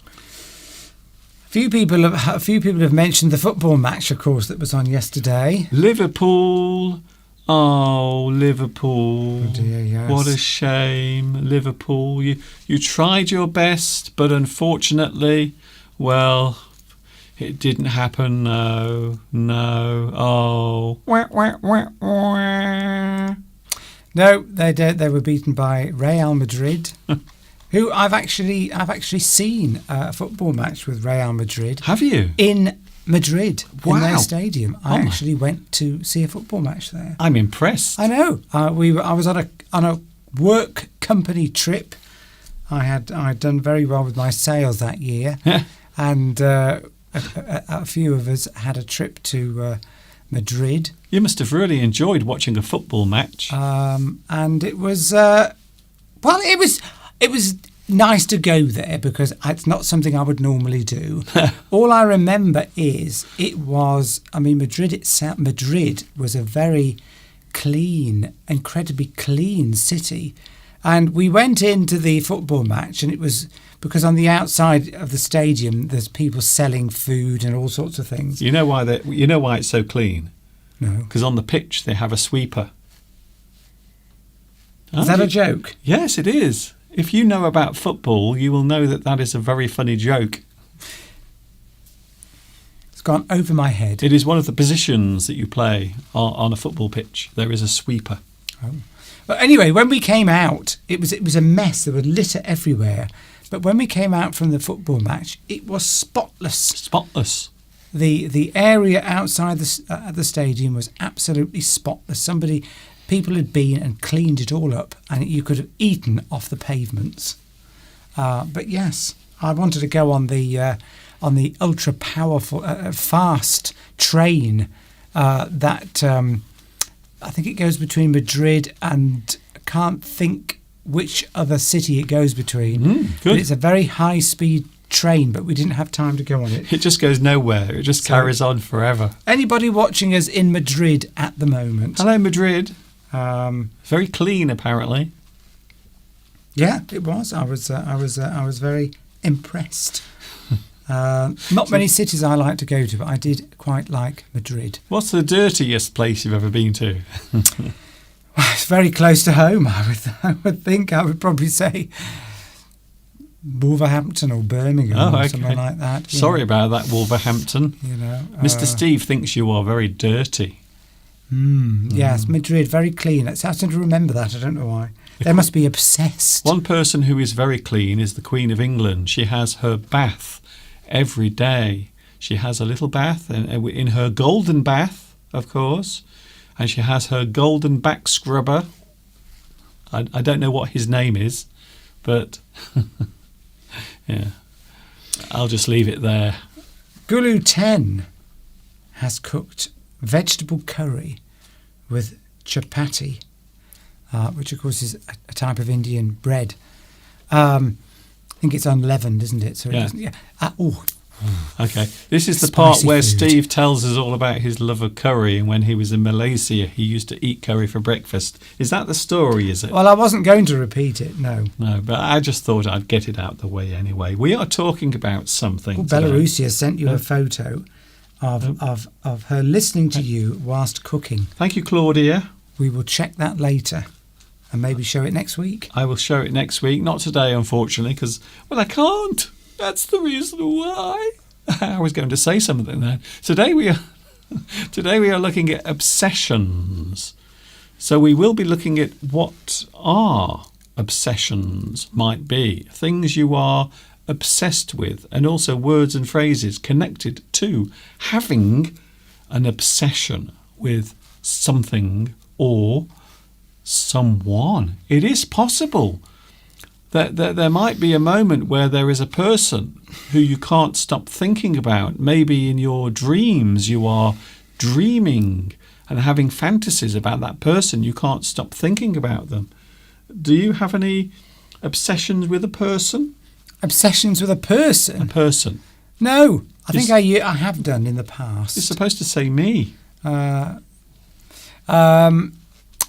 A few people have mentioned the football match, of course, that was on yesterday. Liverpool. Oh, Liverpool. Oh dear, yes. What a shame, Liverpool. You tried your best, but unfortunately, well, it didn't happen. No. Oh. No, they were beaten by Real Madrid, who I've actually seen a football match with Real Madrid. Have you? In Madrid, wow. in their stadium. I actually went to see a football match there. I'm impressed. I know. I was on a work company trip. I'd done very well with my sales that year, and a few of us had a trip to Madrid. You must have really enjoyed watching a football match. And it was it was nice to go there because it's not something I would normally do. All I remember is Madrid was a very clean, incredibly clean city. And we went into the football match, and it was because on the outside of the stadium there's people selling food and all sorts of things. You know why it's so clean? No. Because on the pitch they have a sweeper. Is that a joke? Yes, it is. If you know about football, you will know that that is a very funny joke. It's gone over my head. It is one of the positions that you play on a football pitch. There is a sweeper. Oh. But anyway, when we came out, it was a mess. There was litter everywhere. But when we came out from the football match, it was spotless. Spotless. The area outside the stadium was absolutely spotless. People had been and cleaned it all up, and you could have eaten off the pavements. But yes, I wanted to go on the ultra powerful, fast train that I think it goes between Madrid and I can't think which other city it goes between. Good. But it's a very high speed train, but we didn't have time to go on it. It just goes nowhere. It just carries on forever. Anybody watching us in Madrid at the moment? Hello, Madrid. Um, Very clean, apparently. yeah, it was. I was very impressed. Not many cities I like to go to, but I did quite like Madrid. What's the dirtiest place you've ever been to? Well, it's very close to home. I would think. I would probably say Wolverhampton or Birmingham or something like that. Sorry about that, Wolverhampton. Mr. Steve thinks you are very dirty. Yes, Madrid, very clean. I seem to remember that. I don't know why. They must be obsessed. One person who is very clean is the Queen of England. She has her bath every day. She has a little bath in her golden bath, of course, and she has her golden back scrubber. I don't know what his name is, but yeah, I'll just leave it there. Gulu 10 has cooked vegetable curry with chapati, which of course is a type of Indian bread. I think it's unleavened, isn't it? So it doesn't. Yeah. Okay. This is the part Spicy where food. Steve tells us all about his love of curry, and when he was in Malaysia, he used to eat curry for breakfast. Is that the story? Is it? Well, I wasn't going to repeat it. No. No, but I just thought I'd get it out the way anyway. We are talking about something. Well, today. Belarusia sent you a photo of her listening to you whilst cooking. Thank you, Claudia. We will check that later and maybe show it next week. I will show it next week. Not today, unfortunately, because, well, I can't. That's the reason why. I was going to say something there. Today we are looking at obsessions. So we will be looking at what our obsessions might be. Things you are obsessed with, and also words and phrases connected to having an obsession with something or someone. It is possible that there might be a moment where there is a person who you can't stop thinking about. Maybe in your dreams you are dreaming and having fantasies about that person. You can't stop thinking about them. Do you have any obsessions with a person? Obsessions with a person? A person. No, I think I have done in the past. You're supposed to say me.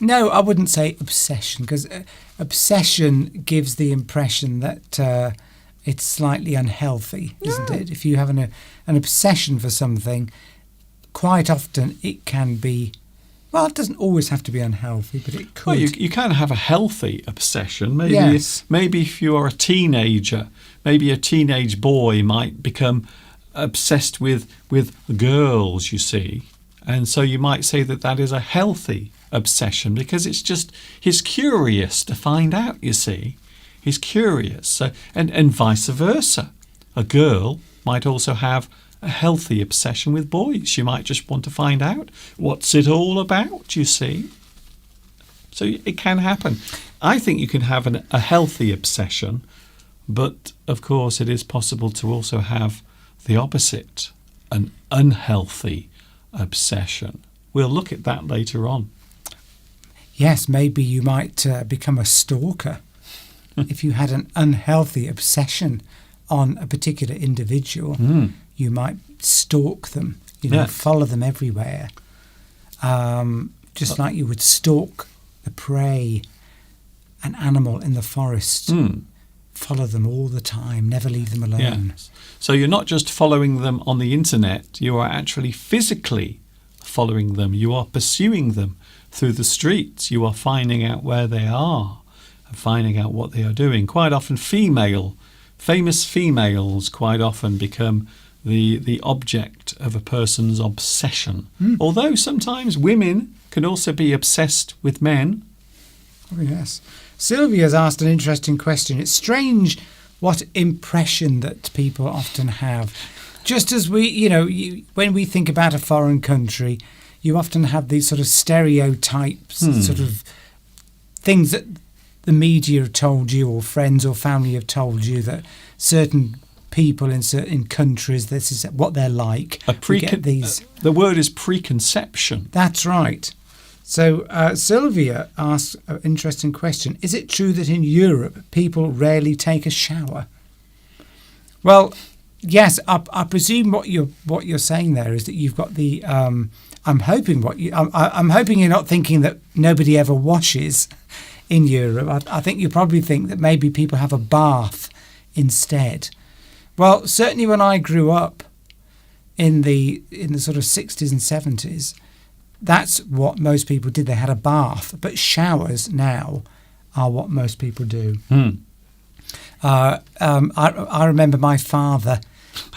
No, I wouldn't say obsession, because obsession gives the impression that it's slightly unhealthy, isn't it? If you have an obsession for something, quite often it can be, well, it doesn't always have to be unhealthy, but it could. Well, you can have a healthy obsession. Maybe, yes. Maybe if you're a teenager, maybe a teenage boy might become obsessed with girls, you see. And so you might say that is a healthy obsession, because it's just he's curious to find out, you see. He's curious. So, and vice versa. A girl might also have a healthy obsession with boys. She might just want to find out what's it all about, you see. So it can happen. I think you can have a healthy obsession, but of course it is possible to also have the opposite, an unhealthy obsession. We'll look at that later on. Yes, maybe you might become a stalker if you had an unhealthy obsession on a particular individual. You might stalk them, follow them everywhere, just like you would stalk the prey, an animal in the forest. Follow them all the time, never leave them alone. Yes. So you're not just following them on the internet, you are actually physically following them. You are pursuing them through the streets. You are finding out where they are and finding out what they are doing. Quite often famous females quite often become the object of a person's obsession. Although sometimes women can also be obsessed with men. Oh, yes. Sylvia's asked an interesting question. It's strange what impression that people often have. Just as when we think about a foreign country, you often have these sort of stereotypes, sort of things that the media have told you or friends or family have told you that certain people in certain countries, this is what they're like. The word is preconception. That's right. So Sylvia asks an interesting question. Is it true that in Europe people rarely take a shower? Well, yes, I presume what you're saying there is that you've got the. I'm hoping you're not thinking that nobody ever washes in Europe. I think you probably think that maybe people have a bath instead. Well, certainly when I grew up in the sort of 60s and 70s, that's what most people did. They had a bath, but showers now are what most people do. I remember my father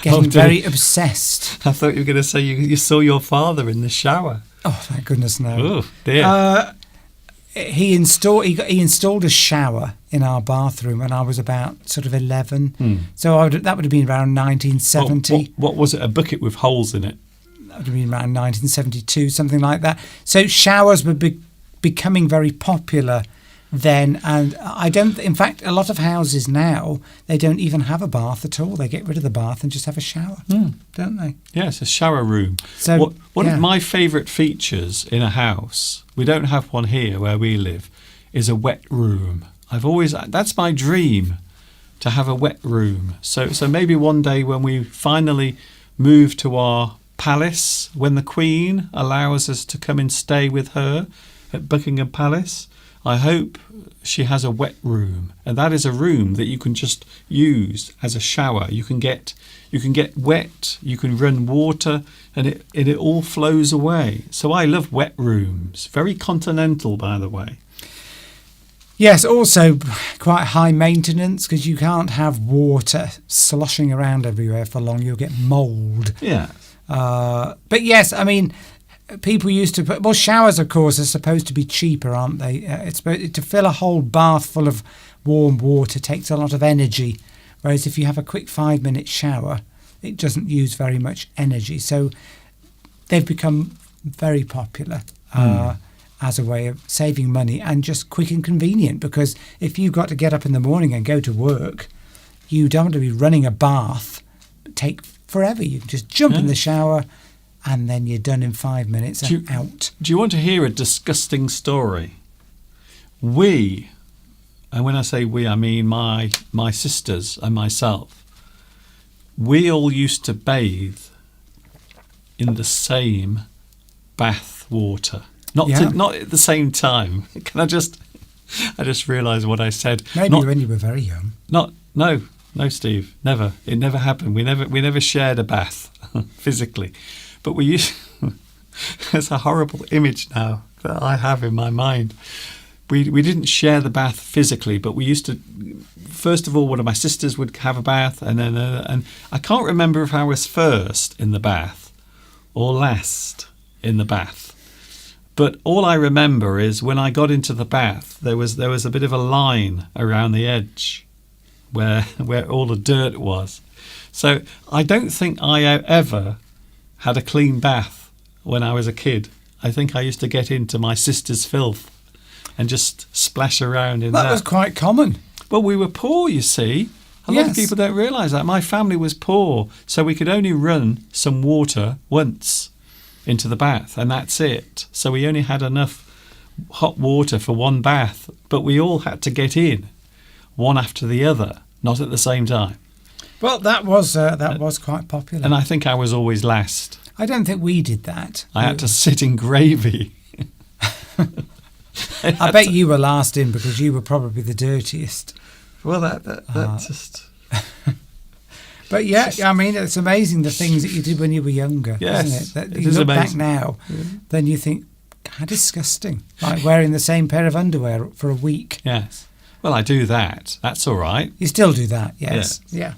getting very obsessed. I thought you were going to say you saw your father in the shower. Oh, thank goodness no. Oh dear. He installed a shower in our bathroom when I was about sort of 11. So that would have been around 1970. What was it? A bucket with holes in it? That would have been around 1972, something like that. So showers were becoming very popular then, and in fact, a lot of houses now, they don't even have a bath at all. They get rid of the bath and just have a shower, don't they? Yes, a shower room. So one of my favourite features in a house, we don't have one here where we live, is a wet room. That's my dream, to have a wet room. So maybe one day when we finally move to our palace, when the Queen allows us to come and stay with her at Buckingham Palace, I hope she has a wet room, and that is a room that you can just use as a shower. You can get wet, you can run water, and it all flows away. So I love wet rooms. Very continental, by the way. Yes, also quite high maintenance because you can't have water sloshing around everywhere for long. You'll get mould. Yeah. But yes, I mean, people used to put... Well, showers, of course, are supposed to be cheaper, aren't they? It's to fill a whole bath full of warm water takes a lot of energy, whereas if you have a quick 5-minute shower, it doesn't use very much energy. So they've become very popular as a way of saving money and just quick and convenient, because if you've got to get up in the morning and go to work, you don't want to be running a bath. Take forever. You can just jump in the shower and then you're done in 5 minutes and out. Do you want to hear a disgusting story? We, and when I say we, I mean my sisters and myself, we all used to bathe in the same bath water. Not at the same time. Can I just realised what I said. Maybe when you were very young. No, Steve, never. It never happened. We never shared a bath physically. But we used... It's a horrible image now that I have in my mind. We didn't share the bath physically, but we used to... First of all, one of my sisters would have a bath, and then... and I can't remember if I was first in the bath or last in the bath. But all I remember is when I got into the bath, there was a bit of a line around the edge where all the dirt was. So I don't think I ever had a clean bath when I was a kid. I think I used to get into my sister's filth and just splash around in that. That was quite common. Well, we were poor, you see. A lot of people don't realise that. My family was poor, so we could only run some water once into the bath, and that's it. So we only had enough hot water for one bath, but we all had to get in one after the other, not at the same time. Well, that was quite popular. And I think I was always last. I don't think we did that. I had to sit in gravy. I bet you were last in because you were probably the dirtiest. Well, that just... But yeah, I mean, it's amazing the things that you did when you were younger, Yes, isn't it? That it you is look back amazing. now, then you think, how disgusting. Like wearing the same pair of underwear for a week. Yes. Well, I do that. That's all right. You still do that, yes. Yeah.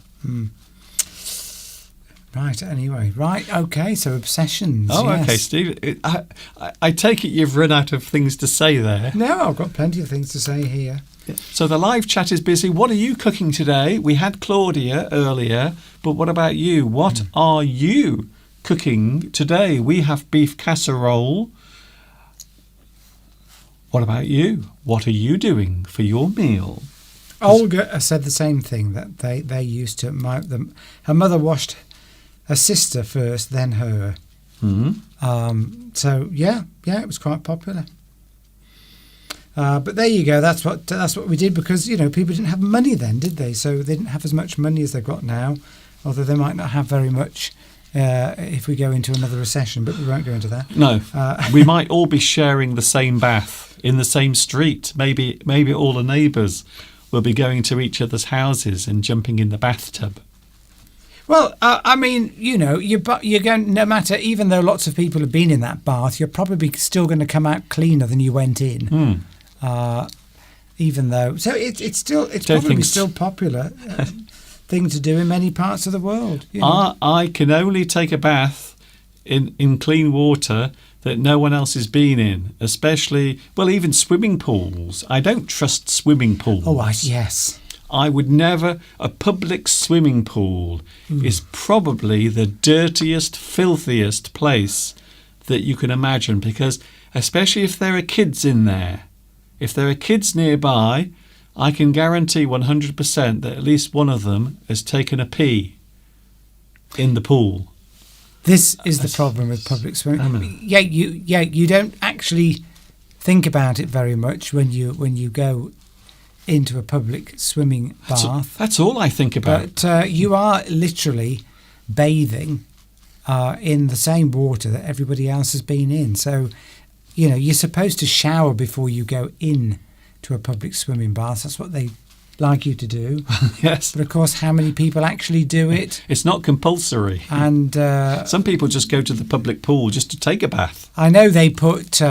Right, anyway. Right, okay, so obsessions. Oh, yes. okay, Steve. I take it you've run out of things to say there. No, I've got plenty of things to say here. So the live chat is busy. What are you cooking today? We had Claudia earlier, but what about you? What are you cooking today? We have beef casserole. What about you? What are you doing for your meal? Olga said the same thing, that they used to. Her mother washed her sister first, then her. So yeah, it was quite popular. But there you go. That's what we did, because people didn't have money then, did they? So they didn't have as much money as they've got now, although they might not have very much if we go into another recession. But we won't go into that. No, we might all be sharing the same bath in the same street. Maybe all the neighbours will be going to each other's houses and jumping in the bathtub. Well, I mean, you're going, no matter, even though lots of people have been in that bath, you're probably still going to come out cleaner than you went in. Even though, so it's probably still popular thing to do in many parts of the world. I can only take a bath in clean water that no one else has been in, especially, well, even swimming pools. I don't trust swimming pools. Oh, yes. I would never. A public swimming pool is probably the dirtiest, filthiest place that you can imagine, because especially if there are kids in there, if there are kids nearby, I can guarantee 100% that at least one of them has taken a pee in the pool. This is the problem with public swimming. You don't actually think about it very much when you go into a public swimming bath. That's all I think about. But you are literally bathing in the same water that everybody else has been in. So, you're supposed to shower before you go in to a public swimming bath. That's what they like you to do. Yes. But of course, how many people actually do it? It's not compulsory. And some people just go to the public pool just to take a bath. I know they put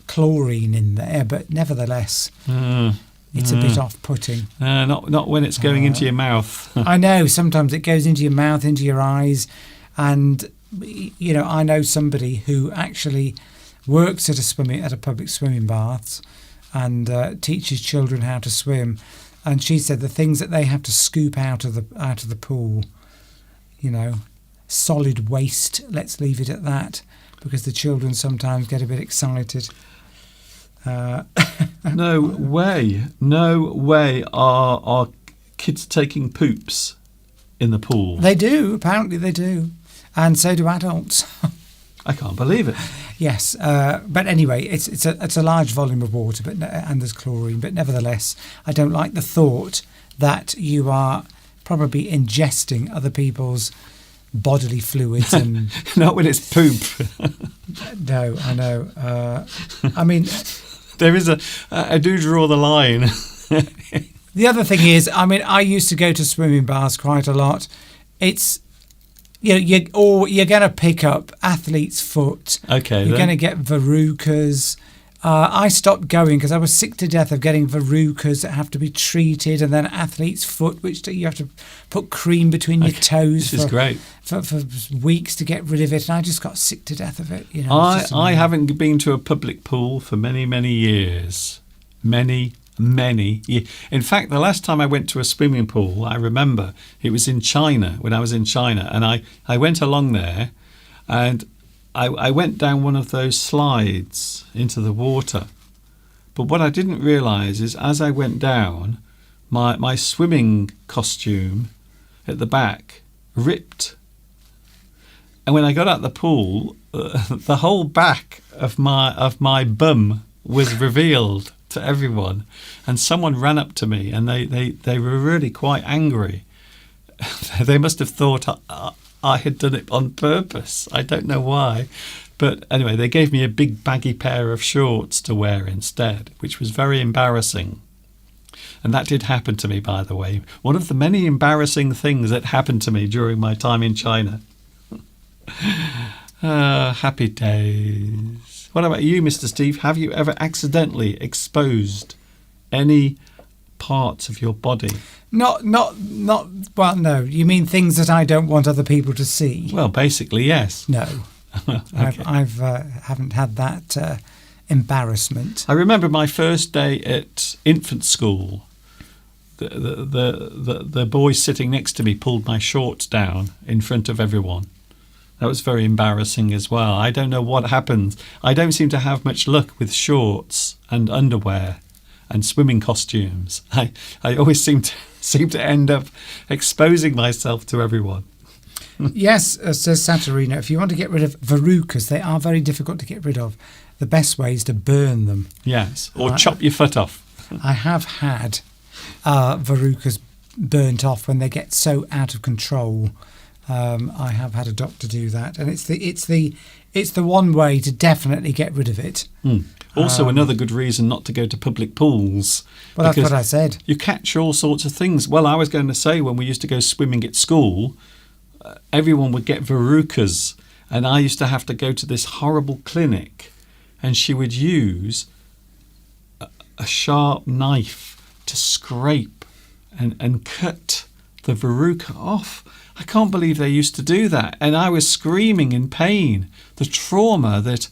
chlorine in there, but nevertheless, it's a bit off-putting. Not when it's going into your mouth. I know, sometimes it goes into your mouth, into your eyes, and I know somebody who actually works at a public swimming baths and teaches children how to swim, and she said the things that they have to scoop out of the pool, solid waste, let's leave it at that, because the children sometimes get a bit excited. No way are kids taking poops in the pool. They do, apparently they do, and so do adults. I can't believe it. Yes, but anyway, it's a large volume of water, and there's chlorine. But nevertheless, I don't like the thought that you are probably ingesting other people's bodily fluids and not when it's poop. No, I know. I mean, there is I do draw the line. The other thing is, I mean, I used to go to swimming baths quite a lot. It's you're going to pick up athlete's foot. Okay, you're going to get verrucas. I stopped going because I was sick to death of getting verrucas that have to be treated, and then athlete's foot, which you have to put cream between your toes. This is great. For weeks to get rid of it, and I just got sick to death of it. I haven't been to a public pool for many years. Many. In fact, the last time I went to a swimming pool, I remember it was in China, when I was in China, and I went along there, and I went down one of those slides into the water. But what I didn't realise is, as I went down, my swimming costume at the back ripped. And when I got out the pool, the whole back of my bum was revealed to everyone, and someone ran up to me, and they were really quite angry. They must have thought I had done it on purpose. I don't know why, but anyway, they gave me a big baggy pair of shorts to wear instead, which was very embarrassing. And that did happen to me, by the way. One of the many embarrassing things that happened to me during my time in China. Happy days. What about you, Mr. Steve? Have you ever accidentally exposed any parts of your body? Not. Well, no. You mean things that I don't want other people to see? Well, basically, yes. No. Okay. I've haven't had that embarrassment. I remember my first day at infant school. The boy sitting next to me pulled my shorts down in front of everyone. That was very embarrassing as well. I don't know what happened. I don't seem to have much luck with shorts and underwear and swimming costumes. I always seem to end up exposing myself to everyone. Yes, says Saturina, if you want to get rid of verrucas, they are very difficult to get rid of. The best way is to burn them. Yes, or chop your foot off. I have had verrucas burnt off when they get so out of control. I have had a doctor do that, and it's the one way to definitely get rid of it. Also, another good reason not to go to public pools. Well, that's what I said. You catch all sorts of things. Well, I was going to say, when we used to go swimming at school, everyone would get verrucas, and I used to have to go to this horrible clinic, and she would use a sharp knife to scrape and cut the verruca off. I can't believe they used to do that. And I was screaming in pain. The trauma that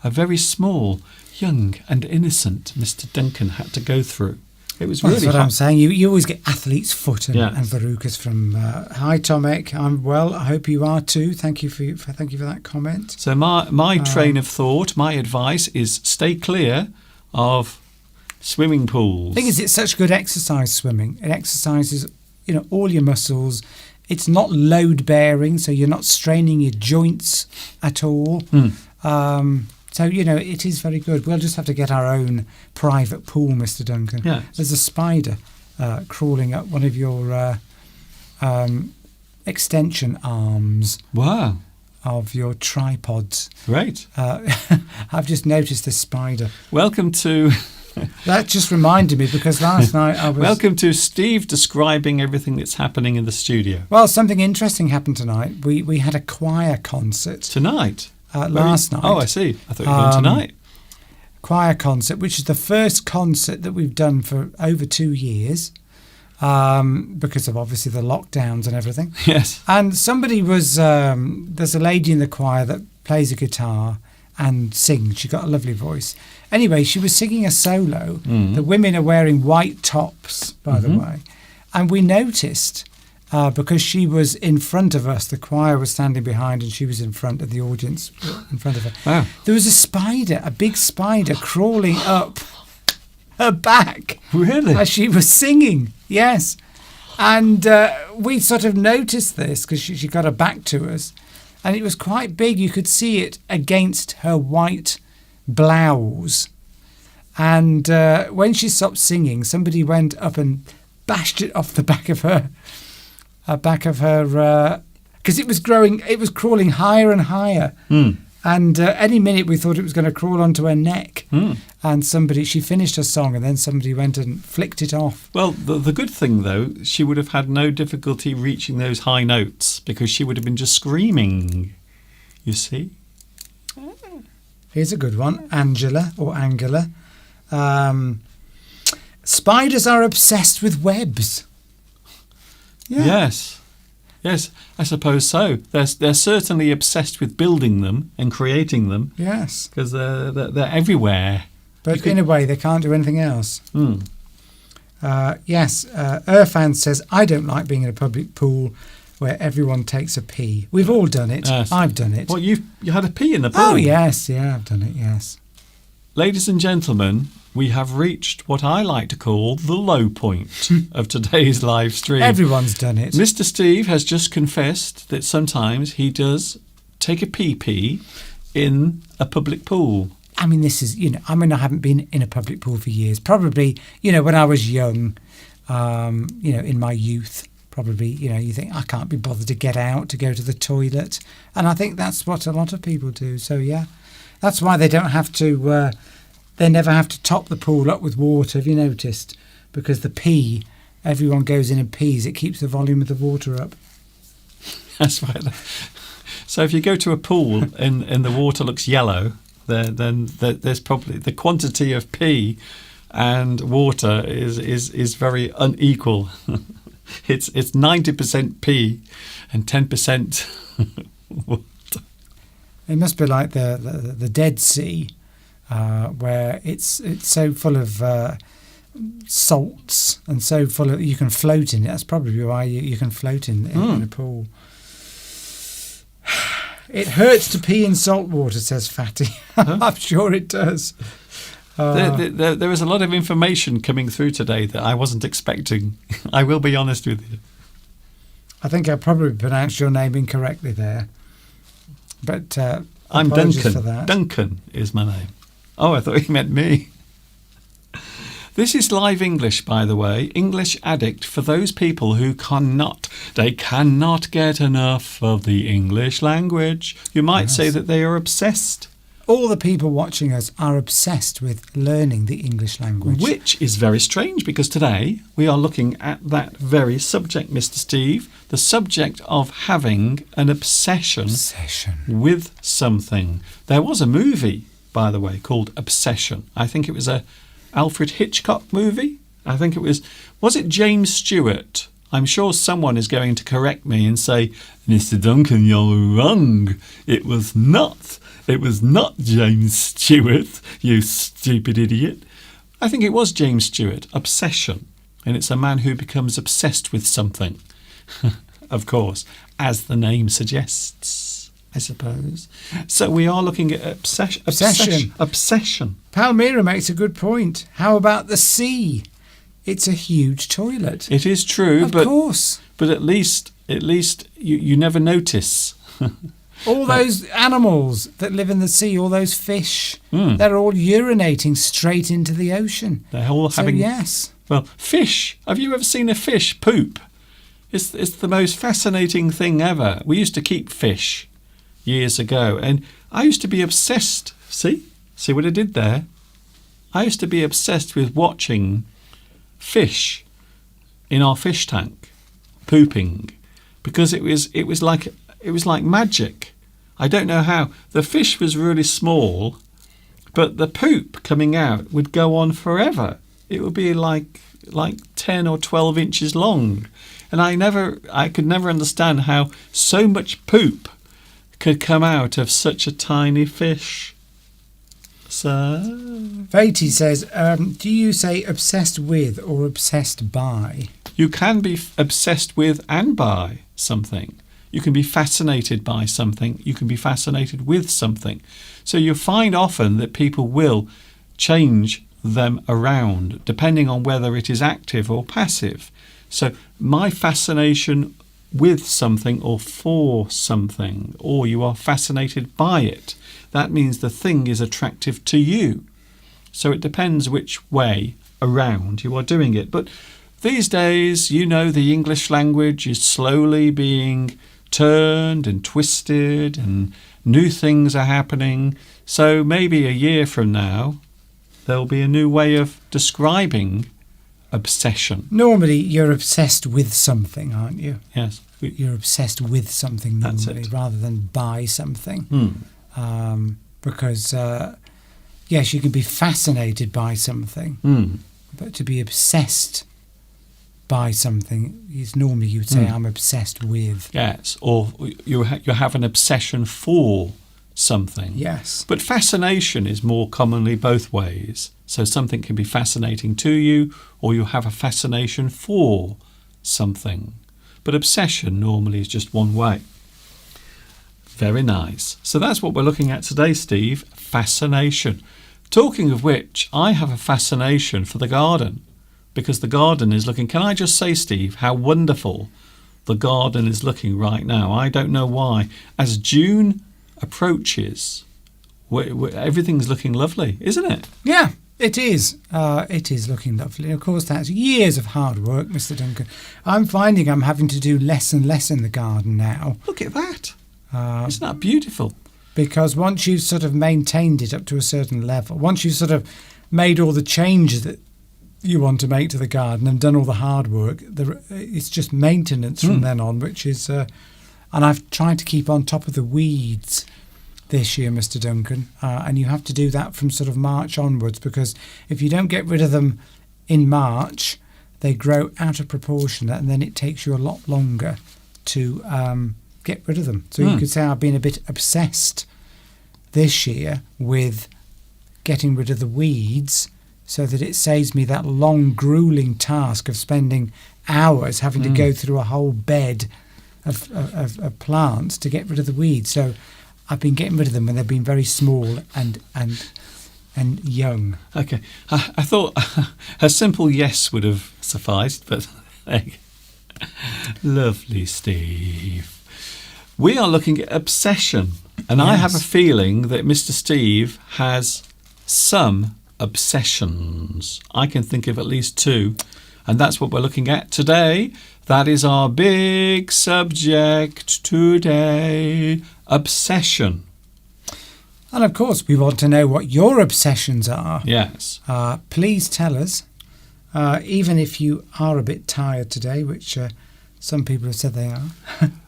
a very small, young and innocent Mr. Duncan had to go through. It was really That's what hard. I'm saying. You always get athlete's foot and, Yes. and verrucas from... hi, Tomek. I'm well. I hope you are too. Thank you for that comment. So my train of thought, my advice is stay clear of swimming pools. The thing is, it's such good exercise, swimming. It exercises, all your muscles. It's not load-bearing, so you're not straining your joints at all. So, it is very good. We'll just have to get our own private pool, Mr. Duncan. Yes. There's a spider crawling up one of your extension arms Wow, of your tripods. great. I've just noticed this spider. Welcome to That just reminded me, because last night I was... welcome to Steve describing everything that's happening in the studio. Well, something interesting happened tonight. We had a choir concert Tonight? last night. Oh, I see. I thought you were going tonight. Choir concert, which is the first concert that we've done for over 2 years, because of obviously the lockdowns and everything. Yes. And somebody was... there's a lady in the choir that plays a guitar and sings. She got a lovely voice. Anyway, she was singing a solo. The women are wearing white tops, by the way. And we noticed, because she was in front of us, the choir was standing behind and she was in front of the audience, in front of her. Wow. There was a spider, a big spider, crawling up her back Really? as she was singing. Yes. And we sort of noticed this because she got her back to us. And it was quite big. You could see it against her white blouse. And when she stopped singing, somebody went up and bashed it off the back of her, because it was crawling higher and higher. And any minute we thought it was going to crawl onto her neck. And she finished her song, and then somebody went and flicked it off. Well, the good thing, though, she would have had no difficulty reaching those high notes because she would have been just screaming. You see? Here's a good one. Angela. Spiders are obsessed with webs. Yeah. Yes, I suppose so. They're certainly obsessed with building them and creating them Yes. because they're everywhere. But in a way, they can't do anything else. Hmm. Yes. Irfan says, I don't like being in a public pool where everyone takes a pee. We've all done it. Yes. I've done it. Well, you had a pee in the pool. Oh, yes. Yeah, I've done it. Yes. Ladies and gentlemen, we have reached what I like to call the low point of today's live stream. Everyone's done it. Mr. Steve has just confessed that sometimes he does take a pee-pee in a public pool. I mean, this is, I haven't been in a public pool for years. Probably, when I was young, in my youth, probably, you think, I can't be bothered to get out to go to the toilet. And I think that's what a lot of people do. So, yeah, that's why they don't have to, they never have to top the pool up with water, have you noticed? because the pee, everyone goes in and pees. It keeps the volume of the water up. That's right. So if you go to a pool and the water looks yellow, then there's probably the quantity of pee and water is very unequal. It's 90% pee and 10% water. It must be like the Dead Sea, where it's so full of salts and so full of, you can float in it. That's probably why you can float in a pool. It hurts to pee in salt water, says Fatty. I'm sure it does. There was a lot of information coming through today that I wasn't expecting. I will be honest with you. I think I probably pronounced your name incorrectly there. But I'm apologies Duncan. for that. Duncan is my name. Oh, I thought he meant me. This is live English, by the way. English Addict for those people who cannot get enough of the English language. You might say that they are obsessed. All the people watching us are obsessed with learning the English language. Which is very strange because today we are looking at that very subject, Mr. Steve, the subject of having an obsession with something. There was a movie, by the way, called Obsession. I think it was a Alfred Hitchcock movie. I think it was it James Stewart? I'm sure someone is going to correct me and say, Mr. Duncan, you're wrong. It was not James Stewart, you stupid idiot. I think it was James Stewart, Obsession. And it's a man who becomes obsessed with something, of course, as the name suggests, I suppose. So we are looking at obsession. Palmyra makes a good point. How about the sea? It's a huge toilet. It is true, of course. But at least you never notice. All those animals that live in the sea, all those fish, they're all urinating straight into the ocean. They're all having... yes. Well, fish. Have you ever seen a fish poop? It's the most fascinating thing ever. We used to keep fish years ago, and I used to be obsessed. See what I did there? I used to be obsessed with watching fish in our fish tank pooping because it was like magic. I don't know how. The fish was really small, but the poop coming out would go on forever. It would be like 10 or 12 inches long. And I could never understand how so much poop could come out of such a tiny fish. So... Vati says, do you say obsessed with or obsessed by? You can be obsessed with and by something. You can be fascinated by something. You can be fascinated with something. So you find often that people will change them around depending on whether it is active or passive. So my fascination with something or for something, or you are fascinated by it, that means the thing is attractive to you. So it depends which way around you are doing it. But these days, the English language is slowly being turned and twisted and new things are happening. So maybe a year from now, there'll be a new way of describing obsession. Normally, you're obsessed with something, aren't you? Yes. You're obsessed with something normally rather than by something. Because, yes, you can be fascinated by something, but to be obsessed by something is normally you'd say, I'm obsessed with. Yes, or you have an obsession for something. Yes. But fascination is more commonly both ways. So something can be fascinating to you, or you have a fascination for something. But obsession normally is just one way. Very nice. So that's what we're looking at today, Steve. Fascination. Talking of which, I have a fascination for the garden, because the garden is looking... Can I just say, Steve, how wonderful the garden is looking right now? I don't know why. As June approaches, everything's looking lovely, isn't it? Yeah, it is. It is looking lovely. Of course, that's years of hard work, Mr. Duncan. I'm finding I'm having to do less and less in the garden now. Look at that. Isn't that beautiful? Because once you've sort of maintained it up to a certain level, once you've sort of made all the changes that you want to make to the garden and done all the hard work. It's just maintenance from then on, which is... and I've tried to keep on top of the weeds this year, Mr. Duncan, and you have to do that from sort of March onwards, because if you don't get rid of them in March, they grow out of proportion, and then it takes you a lot longer to get rid of them. So you could say I've been a bit obsessed this year with getting rid of the weeds, so that it saves me that long, grueling task of spending hours having to go through a whole bed of plants to get rid of the weeds. So I've been getting rid of them when they've been very small and young. Okay. I thought a simple yes would have sufficed, but lovely, Steve. We are looking at obsession, and I have a feeling that Mr. Steve has some obsessions. I can think of at least 2, and that's what we're looking at today. That is our big subject today, obsession. And of course, we want to know what your obsessions are. Yes. Please tell us, even if you are a bit tired today, which some people have said they are.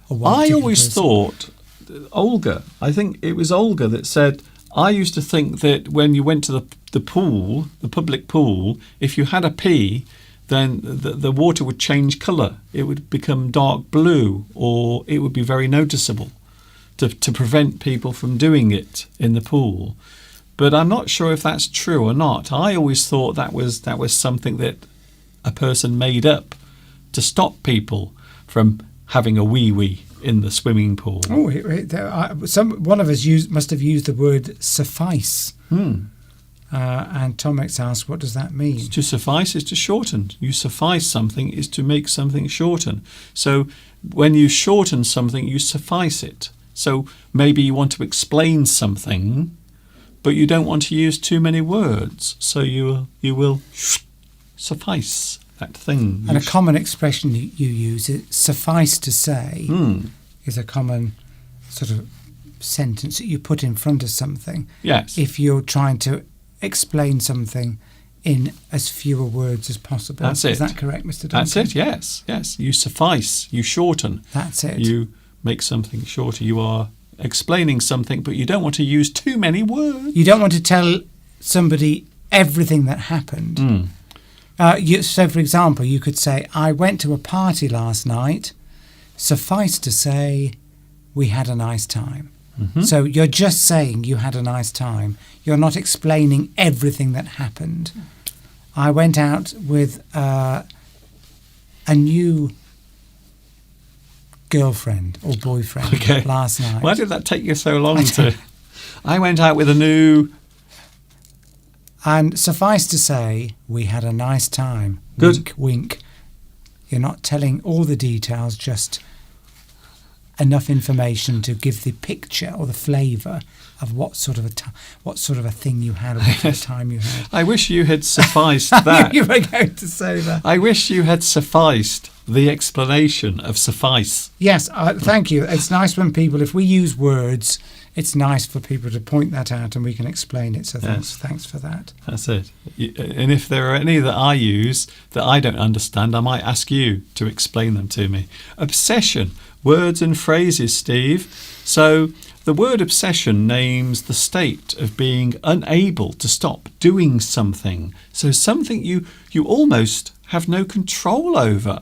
I always thought, Olga, I think it was Olga that said, I used to think that when you went to the pool, the public pool, if you had a pee, then the water would change colour. It would become dark blue, or it would be very noticeable to prevent people from doing it in the pool. But I'm not sure if that's true or not. I always thought that was something that a person made up to stop people from having a wee-wee in the swimming pool. Oh, one of us must have used the word suffice. And Tomix asked, what does that mean? To suffice is to shorten. You suffice something is to make something shorten. So when you shorten something, you suffice it. So maybe you want to explain something, but you don't want to use too many words. So you will suffice that thing. And a common expression you use is suffice to say is a common sort of sentence that you put in front of something. Yes. If you're trying to explain something in as fewer words as possible. That's it. Is that correct, Mr. Duncan? That's it, yes. Yes. You suffice, you shorten. That's it. You make something shorter. You are explaining something, but you don't want to use too many words. You don't want to tell somebody everything that happened. So, for example, you could say, I went to a party last night. Suffice to say, we had a nice time. So you're just saying you had a nice time. You're not explaining everything that happened. I went out with a new girlfriend or boyfriend last night. Why did that take you so long to... I went out with a new... And suffice to say, we had a nice time. Good. Wink, wink. You're not telling all the details, just enough information to give the picture or the flavour of what sort of a thing you had or what sort of time you had. I wish you had sufficed that. You were going to say that. I wish you had sufficed the explanation of suffice. Yes, thank you. It's nice when people, if we use words, it's nice for people to point that out and we can explain it. So thanks for that. That's it. And if there are any that I use that I don't understand, I might ask you to explain them to me. Obsession, words and phrases, Steve. So the word obsession names the state of being unable to stop doing something. So something you almost have no control over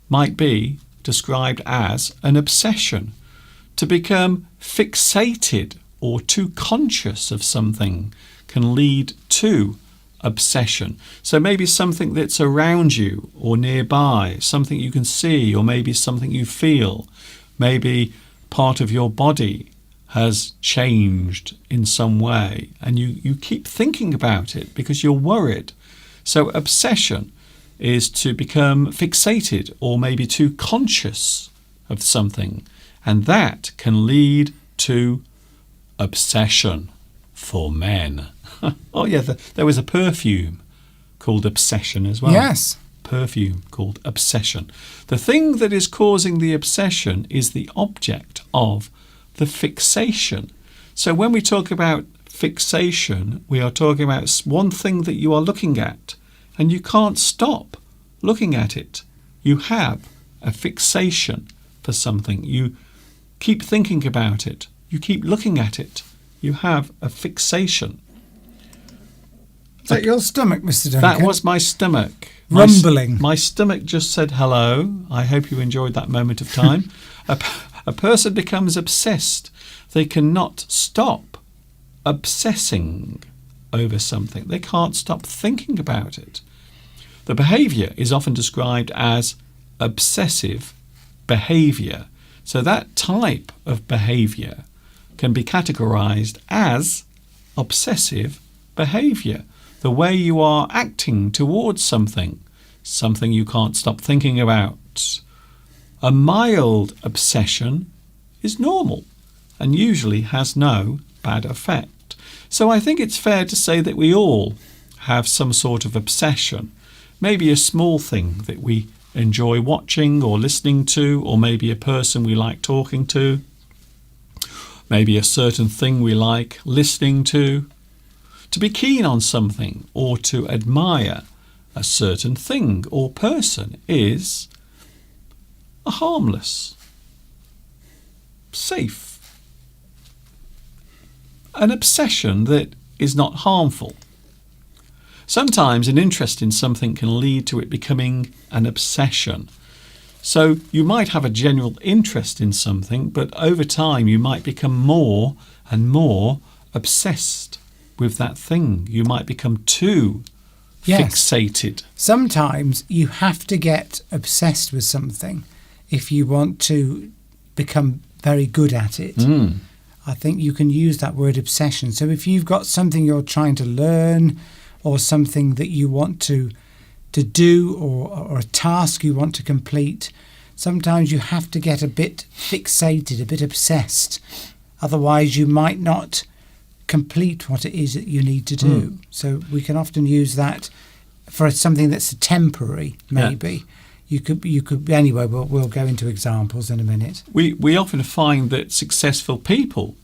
might be described as an obsession. To become fixated or too conscious of something can lead to obsession. So maybe something that's around you or nearby, something you can see, or maybe something you feel. Maybe part of your body has changed in some way and you keep thinking about it because you're worried. So obsession is to become fixated or maybe too conscious of something. And that can lead to obsession for men. Oh, yeah, there was a perfume called Obsession as well. Yes. Perfume called Obsession. The thing that is causing the obsession is the object of the fixation. So when we talk about fixation, we are talking about one thing that you are looking at, and you can't stop looking at it. You have a fixation for something. You keep thinking about it. You keep looking at it. You have a fixation. Is that your stomach, Mr. Duncan? That was my stomach. Rumbling. My stomach just said hello. I hope you enjoyed that moment of time. A person becomes obsessed. They cannot stop obsessing over something. They can't stop thinking about it. The behaviour is often described as obsessive behaviour. So that type of behaviour can be categorised as obsessive behaviour. The way you are acting towards something you can't stop thinking about. A mild obsession is normal and usually has no bad effect. So I think it's fair to say that we all have some sort of obsession. Maybe a small thing that we enjoy watching or listening to, or maybe a person we like talking to, maybe a certain thing we like listening to. To be keen on something or to admire a certain thing or person is a harmless, safe, an obsession that is not harmful. Sometimes an interest in something can lead to it becoming an obsession. So you might have a general interest in something, but over time you might become more and more obsessed with that thing. You might become too fixated. Sometimes you have to get obsessed with something if you want to become very good at it. I think you can use that word obsession. So if you've got something you're trying to learn, or something that you want to do, or a task you want to complete, sometimes you have to get a bit fixated, a bit obsessed. Otherwise you might not complete what it is that you need to do. So we can often use that for something that's temporary, maybe. You could anyway, we'll go into examples in a minute. We often find that successful people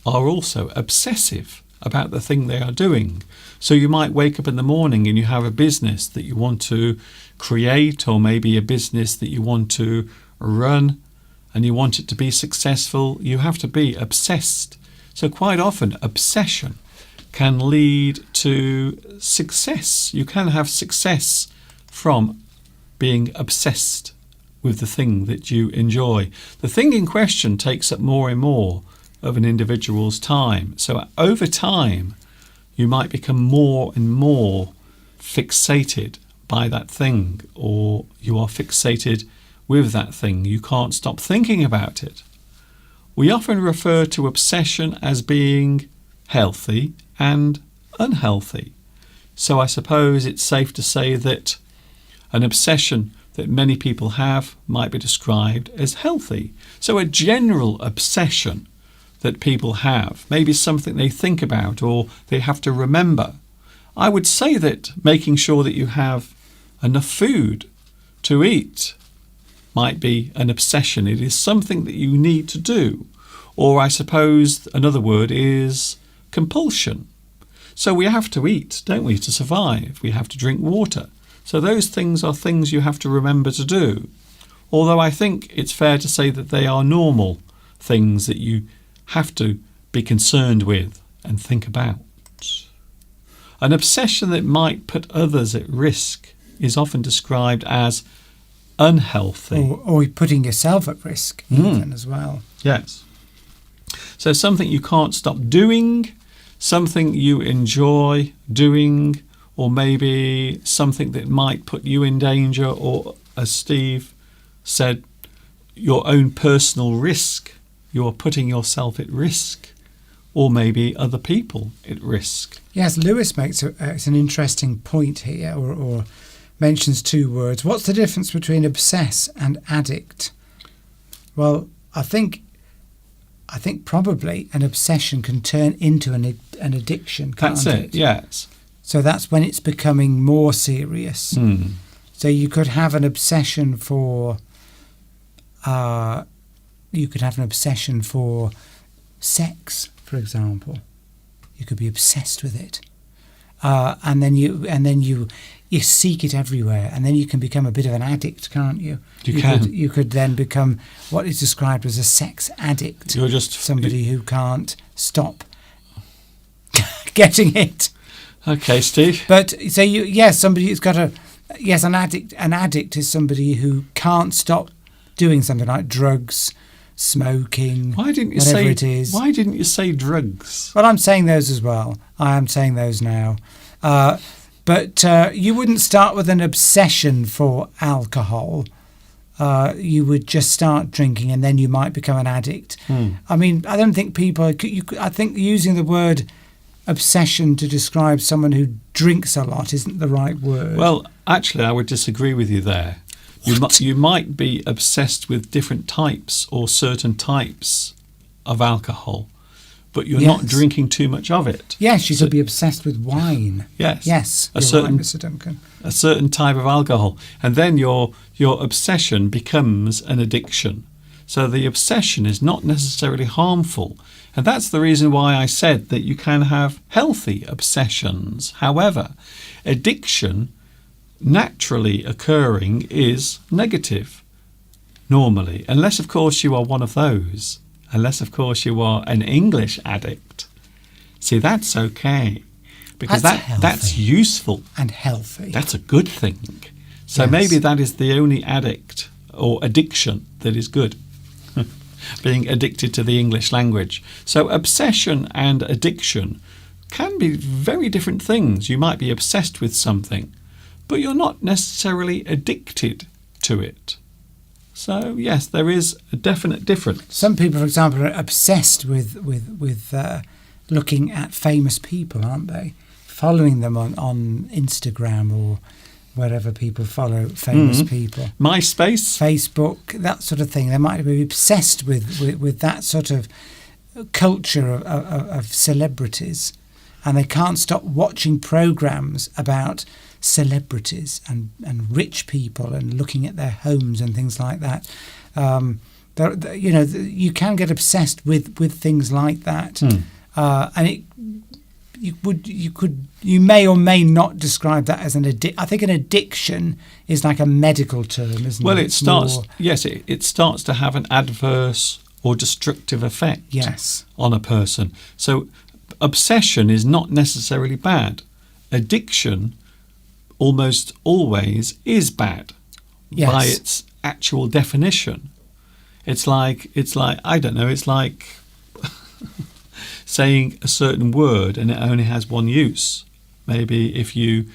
are also obsessive about the thing they are doing. So you might wake up in the morning and you have a business that you want to create, or maybe a business that you want to run, and you want it to be successful. You have to be obsessed. So quite often obsession can lead to success. You can have success from being obsessed with the thing that you enjoy. The thing in question takes up more and more of an individual's time. So over time, you might become more and more fixated by that thing, or you are fixated with that thing. You can't stop thinking about it. We often refer to obsession as being healthy and unhealthy. So I suppose it's safe to say that an obsession that many people have might be described as healthy. So a general obsession that people have, maybe something they think about or they have to remember. I would say that making sure that you have enough food to eat might be an obsession. It is something that you need to do. Or I suppose another word is compulsion. So we have to eat, don't we, to survive. We have to drink water. So those things are things you have to remember to do. Although I think it's fair to say that they are normal things that you have to be concerned with and think about. An obsession that might put others at risk is often described as unhealthy. Or putting yourself at risk even as well. Yes. So something you can't stop doing, something you enjoy doing, or maybe something that might put you in danger, or as Steve said, your own personal risk. You're putting yourself at risk, or maybe other people at risk. Yes, Lewis makes it's an interesting point here, or mentions two words. What's the difference between obsess and addict? Well, I think probably an obsession can turn into an addiction, can't That's it, yes. So that's when it's becoming more serious. So you could have an obsession for sex, for example. You could be obsessed with it. and then you seek it everywhere, and then you can become a bit of an addict, can't you? You could then become what is described as a sex addict. You're just somebody who can't stop getting it. Okay, Steve. But so somebody who's got an addict. An addict is somebody who can't stop doing something like drugs, smoking, whatever it is. Why didn't you say drugs? Well, I'm saying those as well. I am saying those now. But you wouldn't start with an obsession for alcohol. You would just start drinking, and then you might become an addict. I mean, I don't think people. I think using the word obsession to describe someone who drinks a lot isn't the right word. Well, actually, I would disagree with you there. You might be obsessed with different types or certain types of alcohol, but you're not drinking too much of it. Yes, you could be obsessed with wine. Yes. Yes, Right, Mr. Duncan. A certain type of alcohol. And then your obsession becomes an addiction. So the obsession is not necessarily harmful. And that's the reason why I said that you can have healthy obsessions. However, addiction naturally occurring is negative, normally. Unless, of course, you are one of those. Unless, of course, you are an English addict. See, that's okay. Because that's useful. And healthy. That's a good thing. So maybe that is the only addict or addiction that is good. Being addicted to the English language. So obsession and addiction can be very different things. You might be obsessed with something, but you're not necessarily addicted to it. So yes, there is a definite difference. Some people, for example, are obsessed with looking at famous people, aren't they? Following them on Instagram or wherever people follow famous people. MySpace? Facebook, that sort of thing. They might be obsessed with that sort of culture of celebrities, and they can't stop watching programs about celebrities and rich people and looking at their homes and things like that. You can get obsessed with things like that, and you may or may not describe that as an addiction. I think an addiction is like a medical term, isn't it? Well, it starts to have an adverse or destructive effect on a person. So obsession is not necessarily bad. Addiction almost always is bad by its actual definition. It's like I don't know, it's like saying a certain word and it only has one use. Maybe if you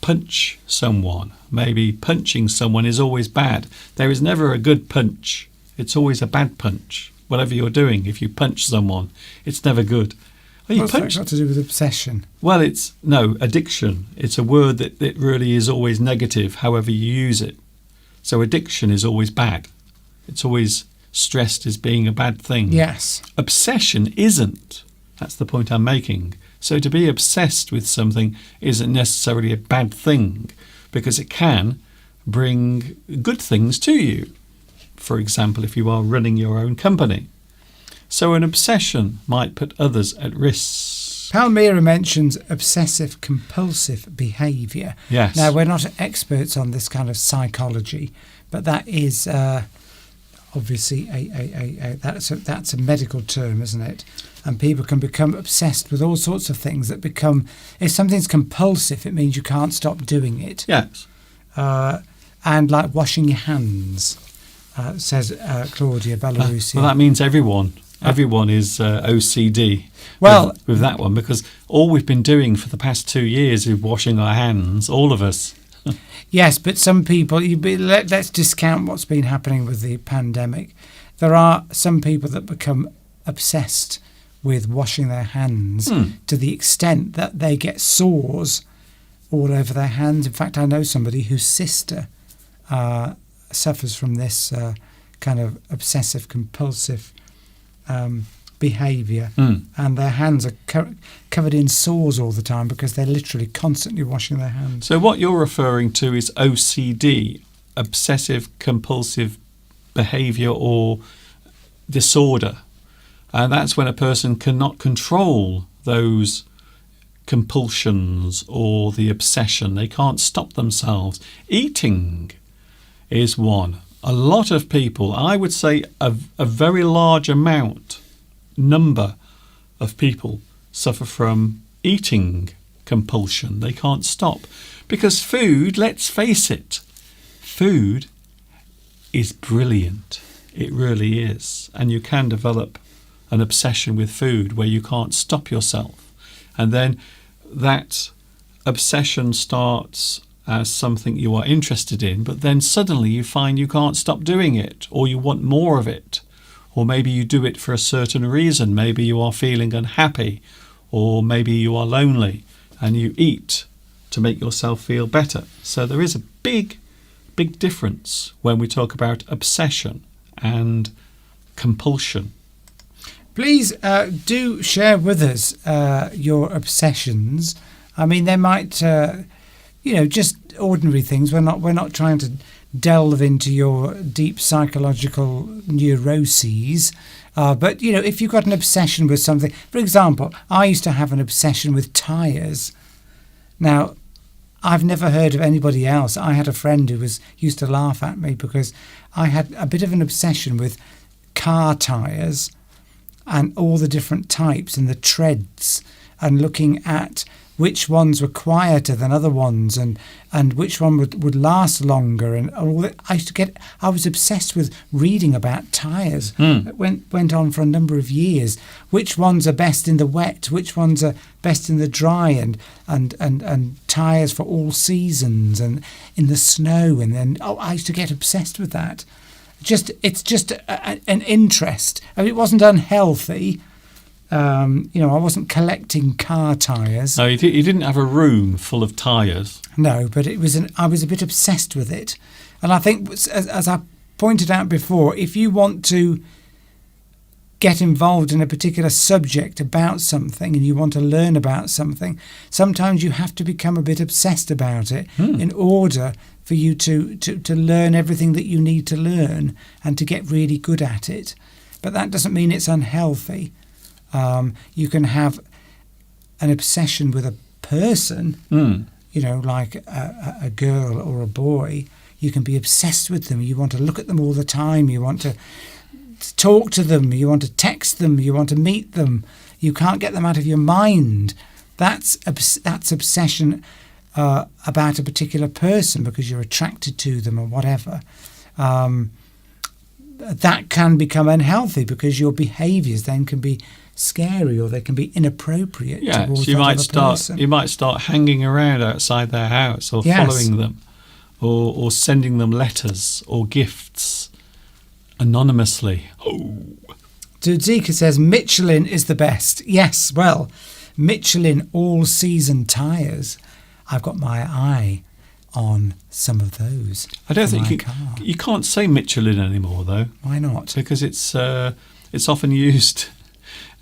punch someone, maybe punching someone is always bad. There is never a good punch. It's always a bad punch. Whatever you're doing, if you punch someone, it's never good. What's that got to do with obsession? Well, addiction. It's a word that really is always negative, however you use it. So addiction is always bad. It's always stressed as being a bad thing. Yes. Obsession isn't. That's the point I'm making. So to be obsessed with something isn't necessarily a bad thing, because it can bring good things to you. For example, if you are running your own company. So an obsession might put others at risk. Palmyra mentions obsessive-compulsive behaviour. Yes. Now, we're not experts on this kind of psychology, but that is obviously that's a medical term, isn't it? And people can become obsessed with all sorts of things that become... If something's compulsive, it means you can't stop doing it. Yes. And like washing your hands, says Claudia Belarusio. Well, that means everyone. Everyone is OCD with that one, because all we've been doing for the past 2 years is washing our hands, all of us. Yes, but some people, let's discount what's been happening with the pandemic. There are some people that become obsessed with washing their hands to the extent that they get sores all over their hands. In fact, I know somebody whose sister suffers from this kind of obsessive-compulsive behaviour, and their hands are covered in sores all the time because they're literally constantly washing their hands. So what you're referring to is OCD, obsessive-compulsive behaviour or disorder. And that's when a person cannot control those compulsions or the obsession. They can't stop themselves. Eating is one. A lot of people, I would say a very large number of people suffer from eating compulsion. They can't stop. Because food, let's face it, food is brilliant. It really is. And you can develop an obsession with food where you can't stop yourself. And then that obsession starts as something you are interested in, but then suddenly you find you can't stop doing it, or you want more of it, or maybe you do it for a certain reason. Maybe you are feeling unhappy, or maybe you are lonely, and you eat to make yourself feel better. So there is a big difference when we talk about obsession and compulsion. Please do share with us your obsessions. I mean, they might, just ordinary things. We're not trying to delve into your deep psychological neuroses. But, if you've got an obsession with something, for example, I used to have an obsession with tyres. Now, I've never heard of anybody else. I had a friend who used to laugh at me because I had a bit of an obsession with car tyres and all the different types and the treads, and looking at which ones were quieter than other ones, and which one would last longer, and all that. I was obsessed with reading about tyres. It went on for a number of years. Which ones are best in the wet? Which ones are best in the dry? And tyres for all seasons, and in the snow. And then I used to get obsessed with that. It's just an interest. I mean, it wasn't unhealthy. I wasn't collecting car tyres. No, you didn't have a room full of tyres. No, but I was a bit obsessed with it. And I think, as I pointed out before, if you want to get involved in a particular subject about something and you want to learn about something, sometimes you have to become a bit obsessed about it in order for you to learn everything that you need to learn and to get really good at it. But that doesn't mean it's unhealthy. You can have an obsession with a person, like a girl or a boy. You can be obsessed with them. You want to look at them all the time. You want to talk to them. You want to text them. You want to meet them. You can't get them out of your mind. That's obsession about a particular person because you're attracted to them or whatever. That can become unhealthy because your behaviours then can be scary or they can be inappropriate towards so person. You might start hanging around outside their house or following them or sending them letters or gifts anonymously. Dudika says Michelin is the best. Yes, well, Michelin all-season tyres. I've got my eye on some of those. I don't think you can't say Michelin anymore, though. Why not? Because it's often used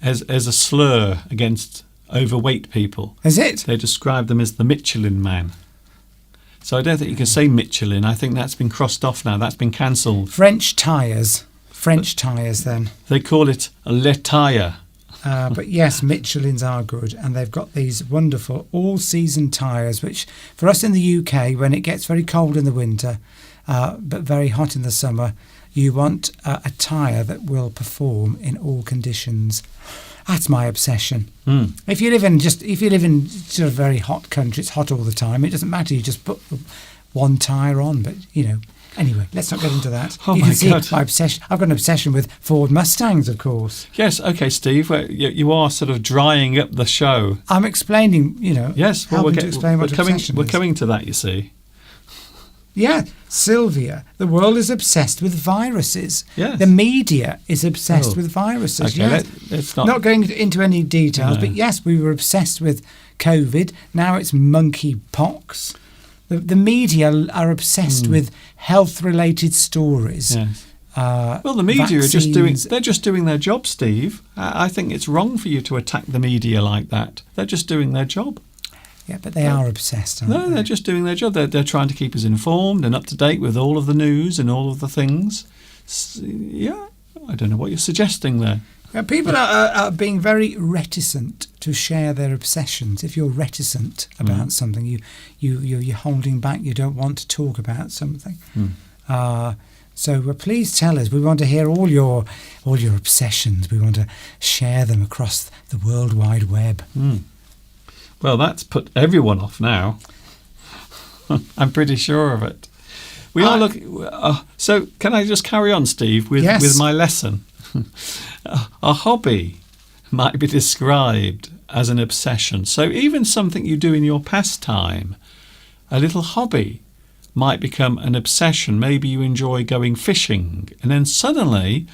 as a slur against overweight people. Is it? They describe them as the Michelin man. So I don't think you can say Michelin. I think that's been crossed off now. That's been cancelled. French tyres then. They call it Le Tire. But yes, Michelins are good, and they've got these wonderful all-season tyres, which for us in the UK, when it gets very cold in the winter, but very hot in the summer, you want a tyre that will perform in all conditions. That's my obsession. If you live in sort of very hot country, it's hot all the time. It doesn't matter. You just put one tyre on, but Anyway, let's not get into that. Oh, you my can see God. my obsession. I've got an obsession with Ford Mustangs, of course. Yes, okay, Steve. You are sort of drying up the show. I'm explaining, Yes, well, helping to explain what obsession we're is. coming to that, you see. Yeah, Sylvia, the world is obsessed with viruses. Yes. The media is obsessed Oh. with viruses. Okay, Yes. let's Not going into any details, No. but yes, we were obsessed with COVID. Now it's monkeypox. The media are obsessed with health-related stories. Yes. Well, the media vaccines. they're just doing their job, Steve. I think it's wrong for you to attack the media like that. They're just doing their job. Yeah, but they are obsessed, aren't No, they? they're just doing their job. They're trying to keep us informed and up to date with all of the news and all of the things. Yeah, I don't know what you're suggesting there. People are being very reticent to share their obsessions. If you're reticent about something, you're holding back. You don't want to talk about something. So please tell us. We want to hear all your obsessions. We want to share them across the World Wide Web. Well, that's put everyone off now. I'm pretty sure of it. We are looking. So, can I just carry on, Steve, with my lesson? A hobby might be described as an obsession. So, even something you do in your pastime, a little hobby, might become an obsession. Maybe you enjoy going fishing, and then suddenly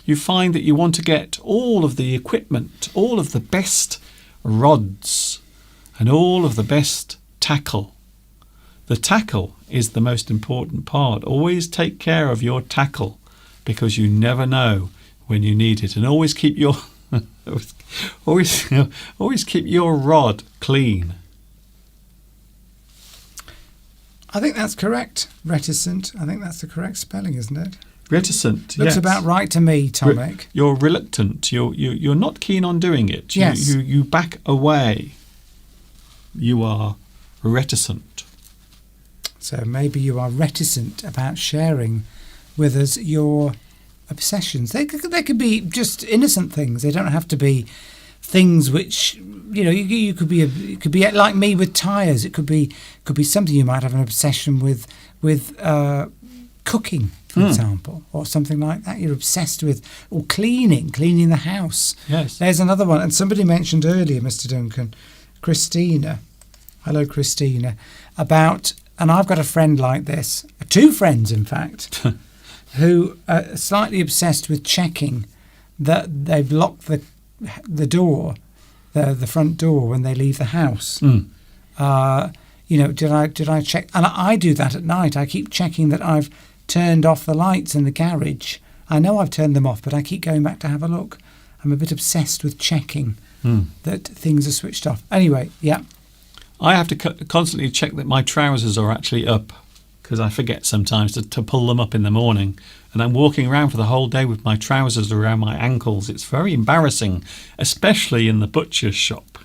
you find that you want to get all of the equipment, all of the best rods, and all of the best tackle. The tackle is the most important part. Always take care of your tackle, because you never know when you need it, and always keep your always keep your rod clean. I think that's correct. Reticent. I think that's the correct spelling, isn't it? Reticent. Looks yes. about right to me, Tomek. You're reluctant. You're not keen on doing it. Yes. You back away. You are reticent. So maybe you are reticent about sharing with us your obsessions. They could be just innocent things. They don't have to be things which you could be. It could be like me with tyres. It could be something you might have an obsession with cooking, for example, or something like that. You're obsessed with, or cleaning the house. Yes. There's another one, and somebody mentioned earlier, Mr. Duncan, Christina. Hello, Christina. And I've got a friend like this, two friends in fact, who are slightly obsessed with checking that they've locked the door, the front door when they leave the house. Did I check? And I do that at night. I keep checking that I've turned off the lights in the garage. I know I've turned them off, but I keep going back to have a look. I'm a bit obsessed with checking that things are switched off. Anyway, yeah. I have to constantly check that my trousers are actually up, because I forget sometimes to pull them up in the morning, and I'm walking around for the whole day with my trousers around my ankles. It's very embarrassing, especially in the butcher's shop.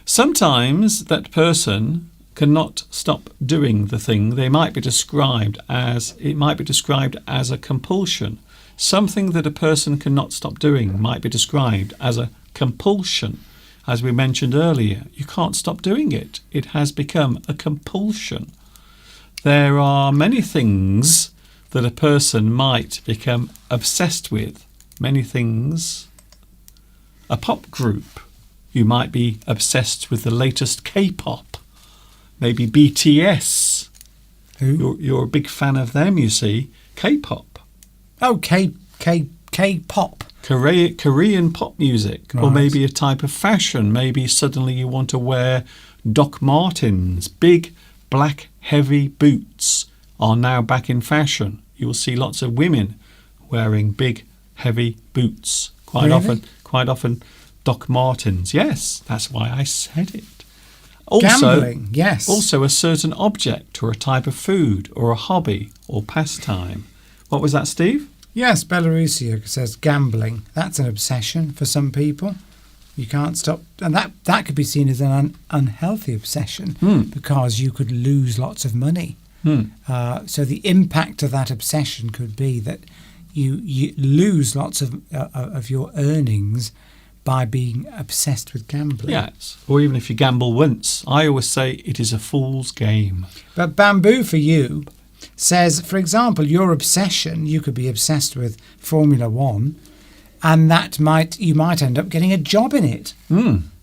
Sometimes that person cannot stop doing the thing. It might be described as a compulsion. Something that a person cannot stop doing might be described as a compulsion. As we mentioned earlier, you can't stop doing it. It has become a compulsion. There are many things that a person might become obsessed with. Many things. A pop group. You might be obsessed with the latest K-pop. Maybe BTS. Who? You're a big fan of them, you see. K-pop. Oh, K-pop. Korean pop music, Right. or maybe a type of fashion. Maybe suddenly you want to wear Doc Martens. Big black heavy boots are now back in fashion. You will see lots of women wearing big heavy boots. Quite often Doc Martens. Yes, that's why I said it. Gambling, yes. Also a certain object or a type of food or a hobby or pastime. What was that, Steve? Yes, Belarusia says gambling. That's an obsession for some people. You can't stop. And that could be seen as an unhealthy obsession because you could lose lots of money. So the impact of that obsession could be that you lose lots of your earnings by being obsessed with gambling. Yes, or even if you gamble once. I always say it is a fool's game. But Bamboo for you says, for example, your obsession, you could be obsessed with Formula One, and you might end up getting a job in it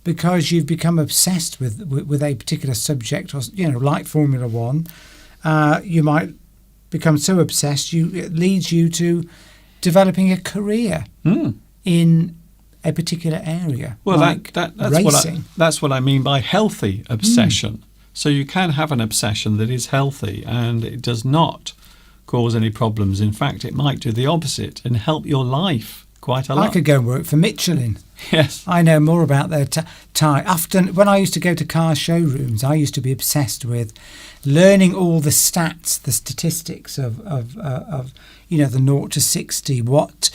because you've become obsessed with a particular subject, or like Formula One. You might become so obsessed it leads you to developing a career in a particular area. Well, like that's racing. that's what I mean by healthy obsession. So you can have an obsession that is healthy and it does not cause any problems. In fact, it might do the opposite and help your life quite a I lot. could go and work for Michelin. Yes. I know more about their tyre. Often, when I used to go to car showrooms, I used to be obsessed with learning all the stats, the statistics of the 0 to 60, what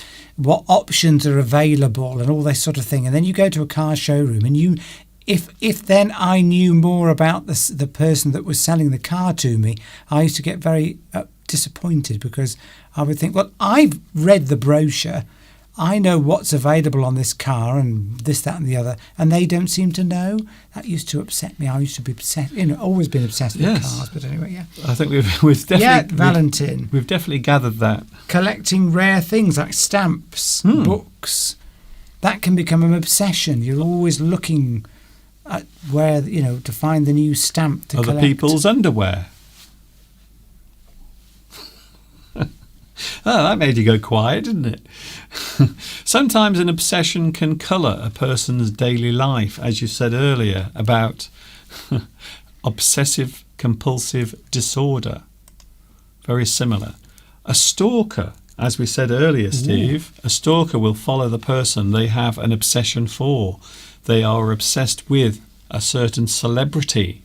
options are available, and all this sort of thing. And then you go to a car showroom, and if then I knew more about the person that was selling the car to me, I used to get very disappointed, because I would think, well, I've read the brochure. I know what's available on this car and this, that and the other, and they don't seem to know. That used to upset me. I used to be obsessed, always been obsessed with cars, but anyway, yeah. I think we've definitely... Valentin. We've definitely gathered that. Collecting rare things like stamps, books. That can become an obsession. You're always looking at where, to find the new stamp to Other collect. people's underwear. Oh, that made you go quiet, didn't it? Sometimes an obsession can colour a person's daily life, as you said earlier about obsessive compulsive disorder. Very similar. A stalker, as we said earlier, Steve, a stalker will follow the person they have an obsession for. They are obsessed with a certain celebrity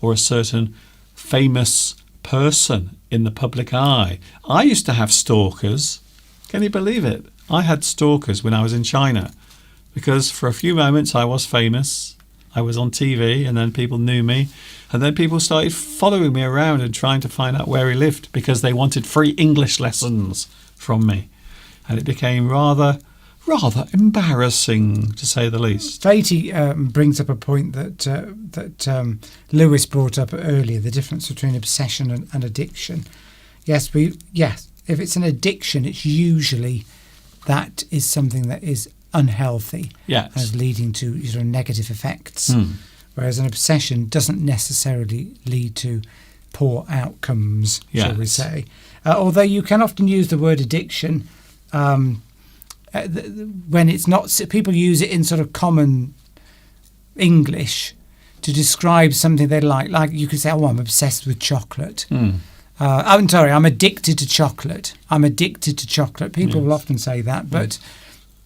or a certain famous person in the public eye. I used to have stalkers. Can you believe it? I had stalkers when I was in China, because for a few moments I was famous. I was on TV, and then people knew me, and then people started following me around and trying to find out where he lived, because they wanted free English lessons from me. And it became rather embarrassing, to say the least. Beatty brings up a point that Lewis brought up earlier, the difference between obsession and addiction. Yes, if it's an addiction, it's usually that is something that is unhealthy, Yes. as leading to negative effects. Whereas an obsession doesn't necessarily lead to poor outcomes, shall we Yes. say. Although you can often use the word addiction when it's not, people use it in sort of common English to describe something they like. Like you could say, oh, I'm obsessed with chocolate. I'm sorry, I'm addicted to chocolate. I'm addicted to chocolate. People will often say that, but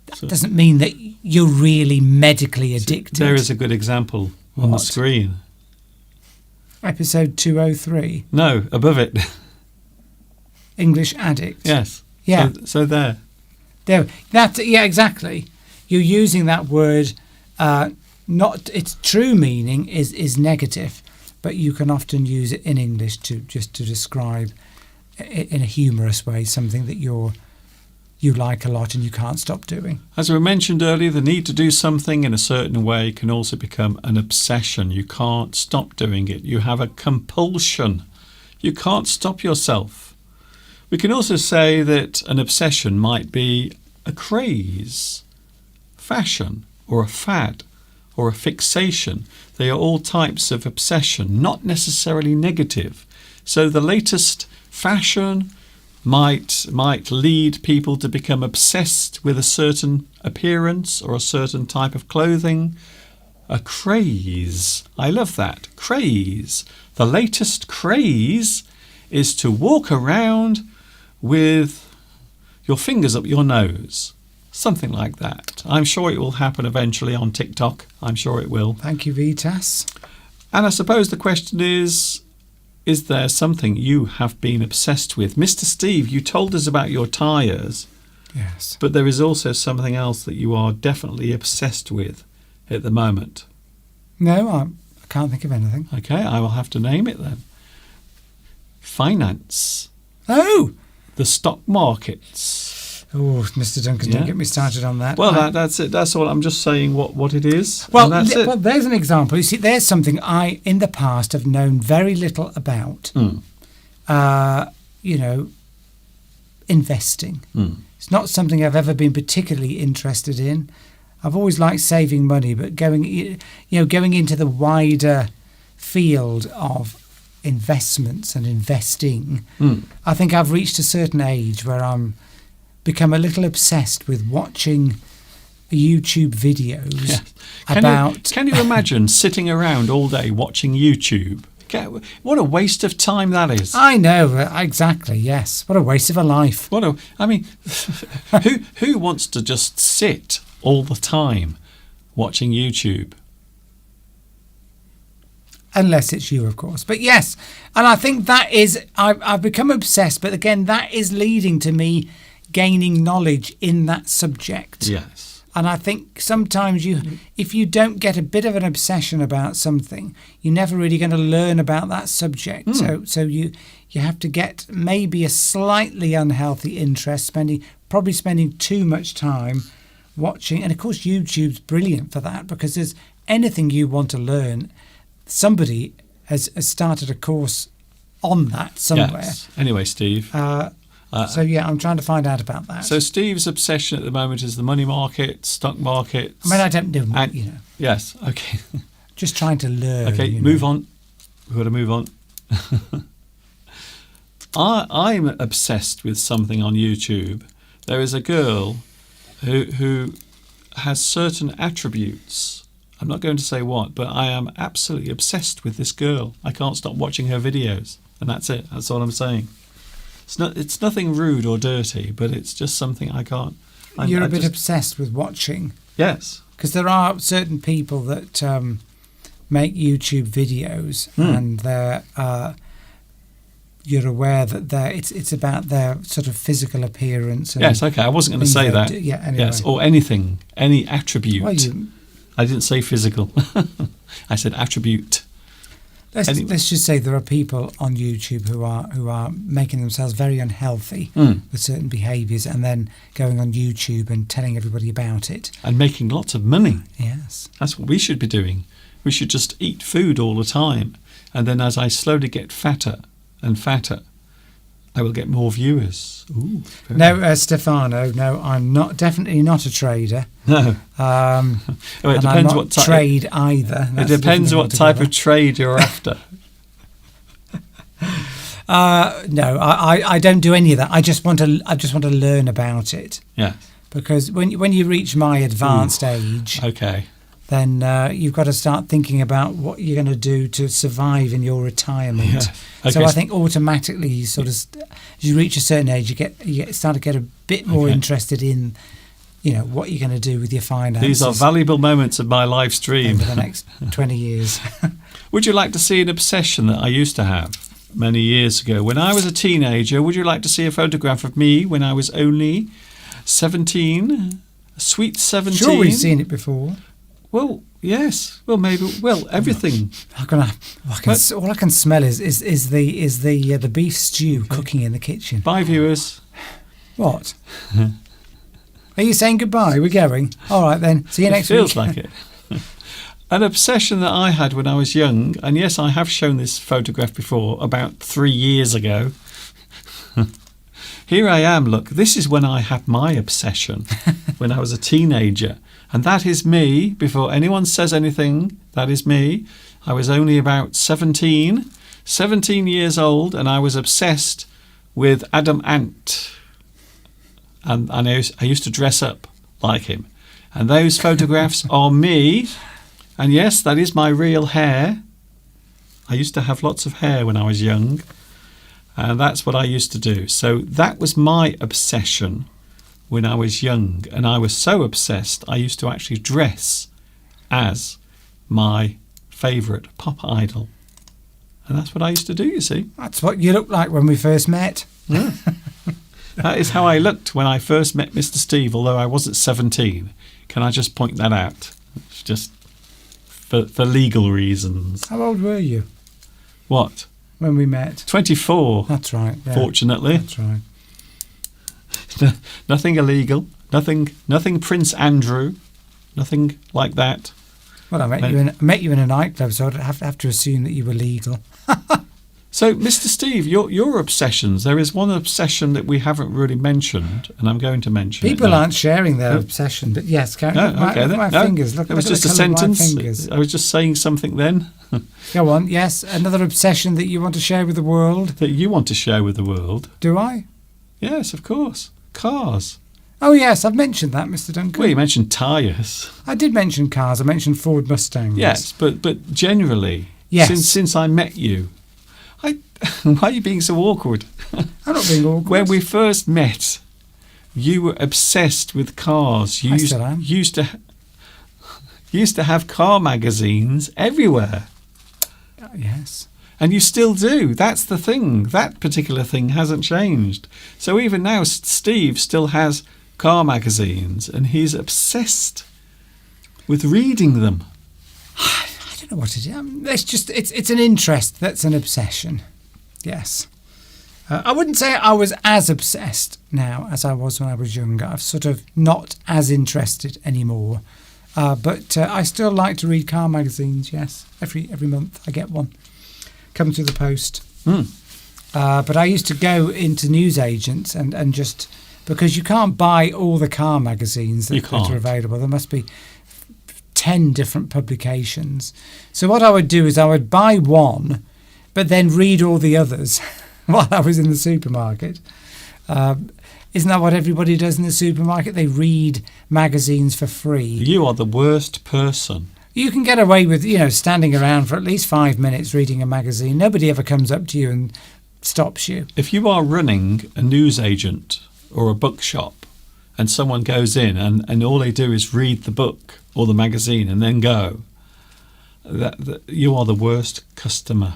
that doesn't mean that you're really medically addicted. There is a good example on the What? screen. Episode 203, No, above it. English addict. Yes. Yeah. So there. There, exactly. You're using that word. Not its true meaning is negative, but you can often use it in English to describe in a humorous way something that you like a lot and you can't stop doing. As we mentioned earlier, the need to do something in a certain way can also become an obsession. You can't stop doing it. You have a compulsion. You can't stop yourself. We can also say that an obsession might be a craze, fashion, or a fad, or a fixation. They are all types of obsession, not necessarily negative. So the latest fashion might lead people to become obsessed with a certain appearance or a certain type of clothing. A craze. I love that. Craze. The latest craze is to walk around with your fingers up your nose. Something like that. I'm sure it will happen eventually on TikTok. I'm sure it will. Thank you, Vitas. And I suppose the question is there something you have been obsessed with? Mr. Steve, you told us about your tyres, Yes. but there is also something else that you are definitely obsessed with at the moment. No, I can't think of anything. Okay, I will have to name it then. Finance. Oh! The stock markets. Oh, Mr. Duncan, Yeah. don't get me started on that. Well, that's it. That's all. I'm just saying what it is. Well, and that's it. well, there's an example. You see, there's something I, in the past, have known very little about. Investing. It's not something I've ever been particularly interested in. I've always liked saving money, but going into the wider field of investments and investing, I think I've reached a certain age where I'm become a little obsessed with watching YouTube videos Yes. about. Can you imagine sitting around all day watching YouTube? What a waste of time that is. I know, exactly, yes. What a waste of a life. I mean, who wants to just sit all the time watching YouTube? Unless it's you, of course. But yes, and I think that is, I've become obsessed, but again, that is leading to me gaining knowledge in that subject. Yes. And I think sometimes if you don't get a bit of an obsession about something, you're never really going to learn about that subject. So you have to get maybe a slightly unhealthy interest, probably spending too much time watching. And of course, YouTube's brilliant for that, because there's anything you want to learn, somebody has started a course on that somewhere. Yes. Anyway, Steve. So yeah, I'm trying to find out about that. So Steve's obsession at the moment is the money market, stock markets. I mean, I don't know, Yes, okay. Just trying to learn. Okay, move on. We've got to move on. I'm obsessed with something on YouTube. There is a girl who has certain attributes. I'm not going to say what, but I am absolutely obsessed with this girl. I can't stop watching her videos, and that's it. That's all I'm saying. It's nothing rude or dirty, but it's just something I can't. You're a bit obsessed with watching. Yes. Because there are certain people that make YouTube videos, and you're aware that it's about their sort of physical appearance. And yes, okay. I wasn't going to say that. Yeah, anyway. Yes, or anything, any attribute. Well, I didn't say physical. I said attribute. Let's just say there are people on YouTube who are making themselves very unhealthy with certain behaviours, and then going on YouTube and telling everybody about it. And making lots of money. Yes. That's what we should be doing. We should just eat food all the time. And then as I slowly get fatter and fatter, I will get more viewers. Ooh, no, Stefano, no, I'm definitely not a trader. No. Well, it depends what type. Trade either. It depends what type of trade you're after. No, I don't do any of that. I just want to learn about it. Yeah. Because when you reach my advanced age, okay, then you've got to start thinking about what you're going to do to survive in your retirement. Yeah. Okay. So I think automatically, you sort of, as you reach a certain age, you start to get a bit more interested in, what you're going to do with your finances. These are valuable moments of my live stream. Over the next 20 years. Would you like to see an obsession that I used to have many years ago? When I was a teenager, would you like to see a photograph of me when I was only 17? A sweet 17? Sure, we've seen it before. Well, yes. Well, maybe. Well, everything. All I can smell is the beef stew cooking in the kitchen. Bye, viewers. What? Are you saying goodbye? We're going. All right then. See you next week. Feels like it. An obsession that I had when I was young, and yes, I have shown this photograph before, about 3 years ago. Here I am. Look, this is when I had my obsession when I was a teenager. And that is me. Before anyone says anything, that is me. I was only about 17 years old, and I was obsessed with Adam Ant. And I used to dress up like him. And those photographs are me. And yes, that is my real hair. I used to have lots of hair when I was young. And that's what I used to do. So that was my obsession when I was young, and I was so obsessed I used to actually dress as my favourite pop idol. And that's what I used to do, you see. That's what you looked like when we first met. Yeah. That is how I looked when I first met Mr. Steve, although I wasn't 17. Can I just point that out? It's just for legal reasons. How old were you? What? When we met? 24. That's right. Yeah. Fortunately. That's right. Nothing illegal, nothing Prince Andrew, nothing like that. Well, I met you in a nightclub, so I'd have to assume that you were legal. So, Mr. Steve, your obsessions. There is one obsession that we haven't really mentioned, and I'm going to mention. People aren't sharing their obsession, but yes, my fingers. Look, it was just a sentence. I was just saying something then. Go on. Yes, another obsession that you want to share with the world. That you want to share with the world. Do I? Yes, of course. Cars. Oh, yes, I've mentioned that, Mr. Duncan. Well, you mentioned tyres. I did mention cars. I mentioned Ford Mustangs. Yes, but generally, Yes. Since I met you. Why are you being so awkward? I'm not being awkward. When we first met, you were obsessed with cars. You I still am. used to have car magazines everywhere. Yes. And you still do. That's the thing. That particular thing hasn't changed. So even now, Steve still has car magazines, and he's obsessed with reading them. I don't know what it is. It's an interest that's an obsession. Yes. I wouldn't say I was as obsessed now as I was when I was younger. I'm sort of not as interested anymore. But I still like to read car magazines, yes. Every month I get one. Come through the post. But I used to go into newsagents and just... Because you can't buy all the car magazines that are available. There must be 10 different publications. So what I would do is I would buy one, but then read all the others while I was in the supermarket. Isn't that what everybody does in the supermarket? They read magazines for free. You are the worst person. You can get away with, standing around for at least 5 minutes reading a magazine. Nobody ever comes up to you and stops you. If you are running a newsagent or a bookshop and someone goes in and all they do is read the book or the magazine and then go, you are the worst customer.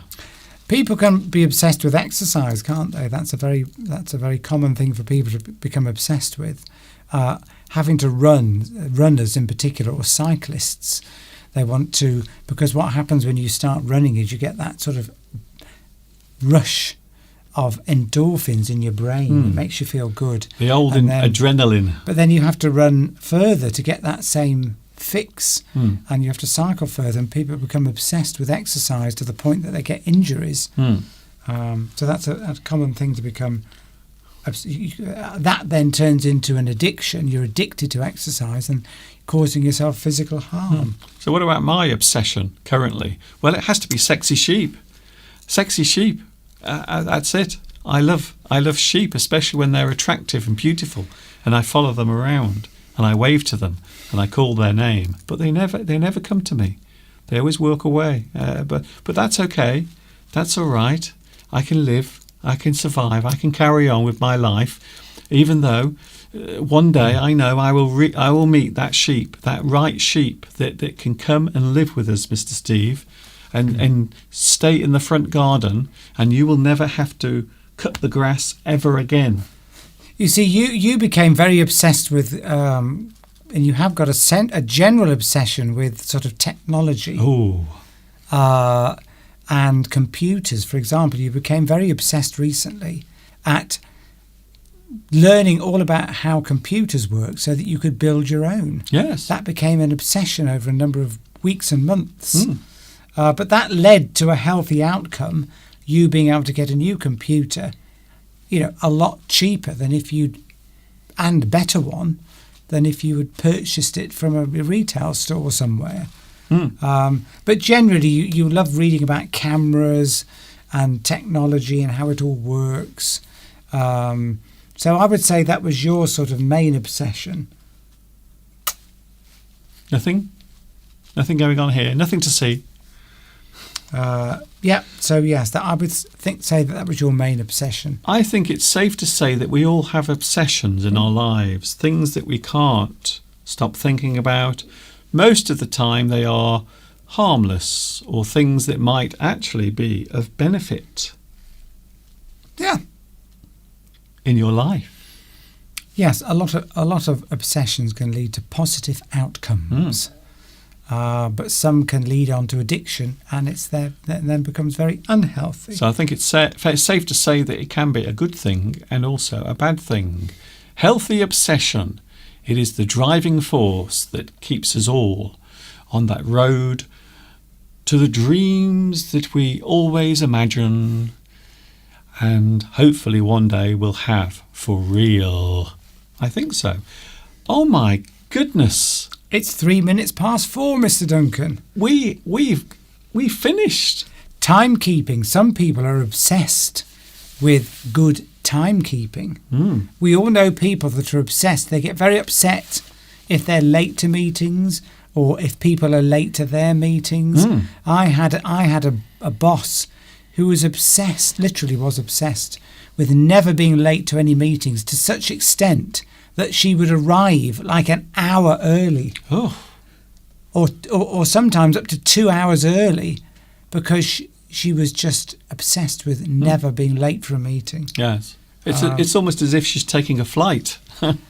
People can be obsessed with exercise, can't they? That's a very common thing for people to become obsessed with. Having to run, runners in particular, or cyclists, they want to, because what happens when you start running is you get that sort of rush of endorphins in your brain. It makes you feel good. The old adrenaline. But then you have to run further to get that same fix, and you have to cycle further, and people become obsessed with exercise to the point that they get injuries. So that's a common thing to become. That then turns into an addiction. You're addicted to exercise and causing yourself physical harm. So what about my obsession currently? Well, it has to be sexy sheep. Sexy sheep. That's it. I love sheep, especially when they're attractive and beautiful, and I follow them around and I wave to them and I call their name, but they never come to me. They always walk away. But that's okay. That's all right. I can live. I can survive. I can carry on with my life, even though one day I know I will meet that sheep, that right sheep that can come and live with us, Mr. Steve. And stay in the front garden, and you will never have to cut the grass ever again. You see, you became very obsessed with, and you have got a general obsession with sort of technology. And computers, for example. You became very obsessed recently at learning all about how computers work so that you could build your own. Yes. That became an obsession over a number of weeks and months. But that led to a healthy outcome, you being able to get a new computer, a lot cheaper than and better one than if you had purchased it from a retail store somewhere. But generally, you love reading about cameras and technology and how it all works. So I would say that was your sort of main obsession. Nothing going on here. Nothing to see. So yes, I would say that was your main obsession. I think it's safe to say that we all have obsessions in our lives, things that we can't stop thinking about. Most of the time they are harmless or things that might actually be of benefit. Yeah. In your life. Yes, a lot of obsessions can lead to positive outcomes. But some can lead on to addiction, and then becomes very unhealthy. So I think it's safe to say that it can be a good thing and also a bad thing. Healthy obsession, it is the driving force that keeps us all on that road to the dreams that we always imagine and hopefully one day will have for real. I think so. Oh my goodness. It's 3 minutes past 4, Mr. Duncan. We've finished. Timekeeping. Some people are obsessed with good timekeeping. We all know people that are obsessed. They get very upset if they're late to meetings or if people are late to their meetings. I had a boss who was obsessed, literally was obsessed, with never being late to any meetings, to such extent that she would arrive like an hour early. Oh, Or sometimes up to 2 hours early, because she was just obsessed with never being late for a meeting. yes. It's almost as if she's taking a flight.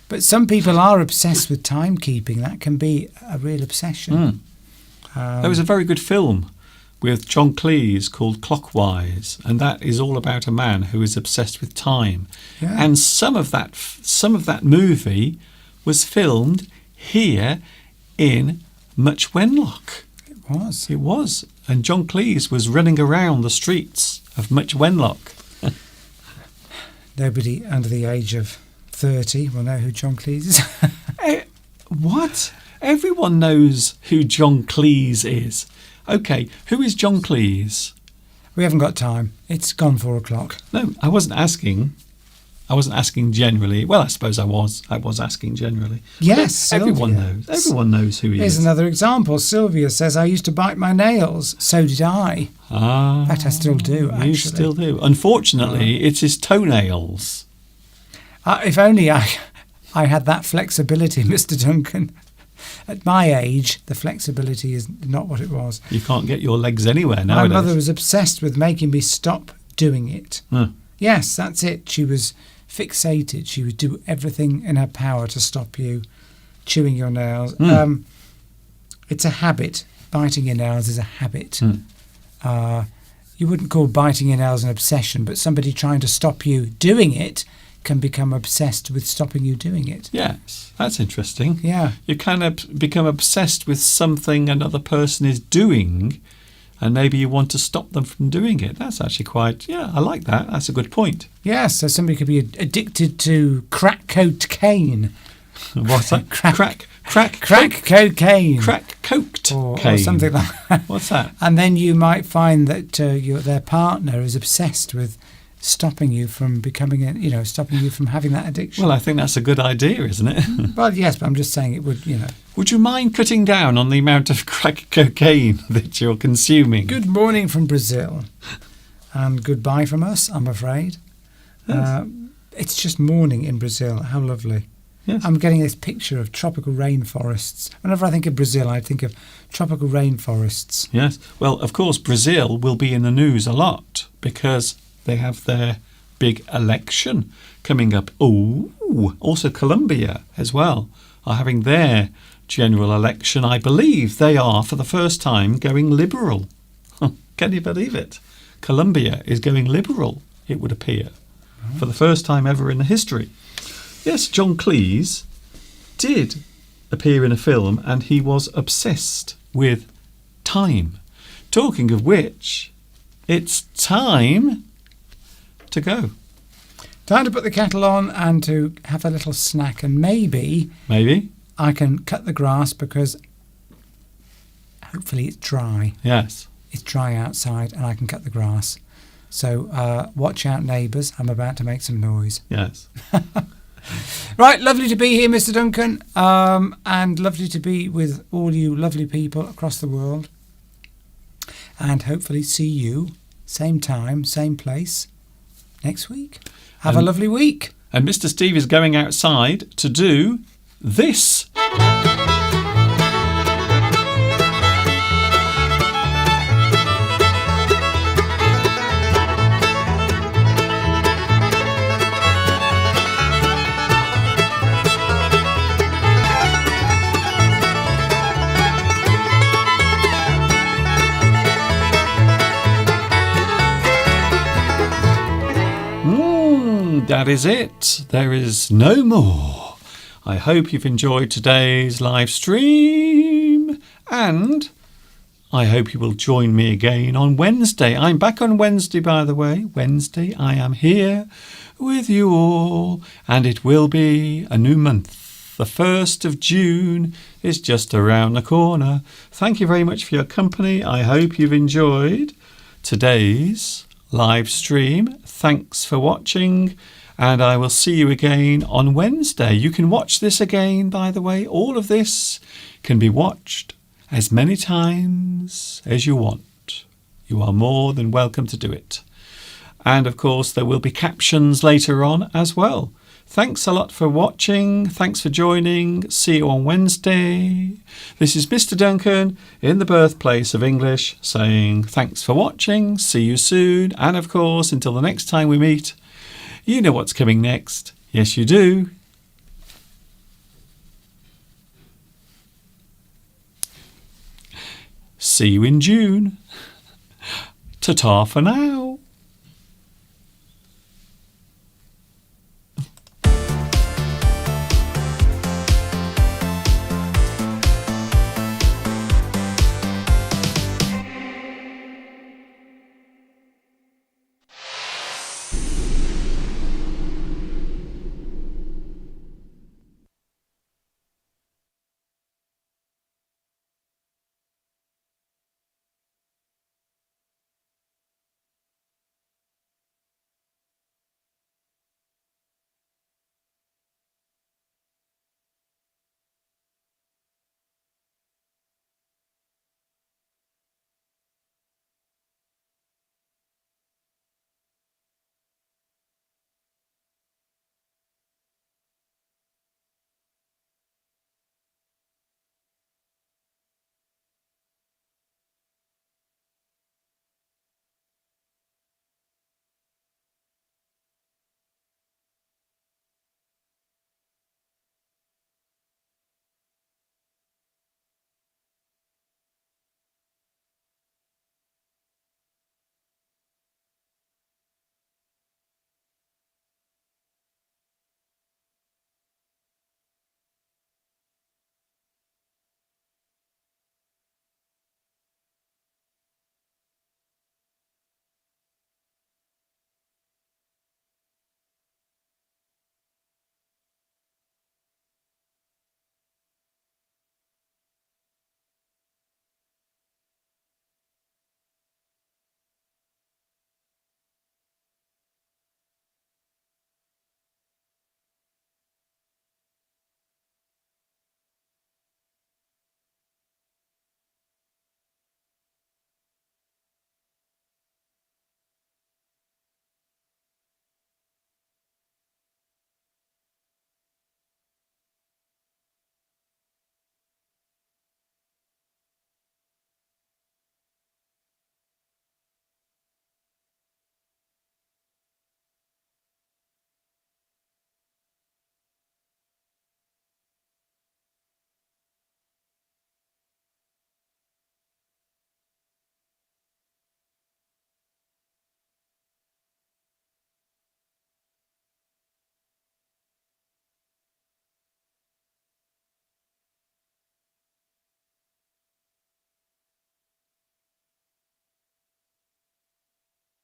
But some people are obsessed with timekeeping. That can be a real obsession. There was a very good film with John Cleese called Clockwise, and that is all about a man who is obsessed with time. Yeah. And some of that movie was filmed here in Much Wenlock. Was. It was, and John Cleese was running around the streets of Much Wenlock. Nobody under the age of 30 will know who John Cleese is. What? Everyone knows who John Cleese is. Okay, who is John Cleese? We haven't got time. It's gone 4 o'clock. No, I wasn't asking. I wasn't asking generally. Well, I suppose I was. I was asking generally. Yes, Everyone Sylvia. knows. Everyone knows who he Here's is. another example. Sylvia says, I used to bite my nails. So did I. Ah, In fact, I still do, actually. You still do. Unfortunately, it's his toenails. If only I had that flexibility, Mr. Duncan. At my age, the flexibility is not what it was. You can't get your legs anywhere My nowadays. mother was obsessed with making me stop doing it. Huh. Yes, that's it. She was fixated. She would do everything in her power to stop you chewing your nails. It's a habit. Biting your nails is a habit. You wouldn't call biting your nails an obsession, but somebody trying to stop you doing it can become obsessed with stopping you doing it. Yes, that's interesting. Yeah. You kind of become obsessed with something another person is doing, and maybe you want to stop them from doing it. That's actually quite, I like that. That's a good point. Yes, so somebody could be addicted to crack cocaine. What's that? Crack Crack cocaine. coked Or cane. something like that. What's that? And then you might find that their partner is obsessed with stopping you from becoming, stopping you from having that addiction. Well, I think that's a good idea, isn't it? Well, yes, but I'm just saying it would, Would you mind cutting down on the amount of crack cocaine that you're consuming? Good morning from Brazil. And goodbye from us, I'm afraid. Yes. It's just morning in Brazil. How lovely. Yes. I'm getting this picture of tropical rainforests. Whenever I think of Brazil, I think of tropical rainforests. Yes. Well, of course, Brazil will be in the news a lot because they have their big election coming up. Oh, also Colombia as well are having their general election. I believe they are, for the first time, going liberal. Can you believe it? Colombia is going liberal, it would appear, for the first time ever in the history. Yes, John Cleese did appear in a film and he was obsessed with time. Talking of which, it's time to go. Time to put the kettle on and to have a little snack, and maybe I can cut the grass because hopefully it's dry. Yes. It's dry outside and I can cut the grass. So watch out, neighbours. I'm about to make some noise. Yes. Right, lovely to be here, Mr. Duncan, and lovely to be with all you lovely people across the world. And hopefully see you, same time, same place, next week. Have a lovely week. And Mr. Steve is going outside to do this. That is it. There is no more. I hope you've enjoyed today's live stream, and I hope you will join me again on Wednesday. I'm back on Wednesday, by the way. Wednesday, I am here with you all, and it will be a new month. The 1st of June is just around the corner. Thank you very much for your company. I hope you've enjoyed today's live stream. Thanks for watching. And I will see you again on Wednesday. You can watch this again, by the way. All of this can be watched as many times as you want. You are more than welcome to do it. And of course, there will be captions later on as well. Thanks a lot for watching. Thanks for joining. See you on Wednesday. This is Mr. Duncan in the birthplace of English saying thanks for watching. See you soon. And of course, until the next time we meet, you know what's coming next. Yes, you do. See you in June. Ta-ta for now.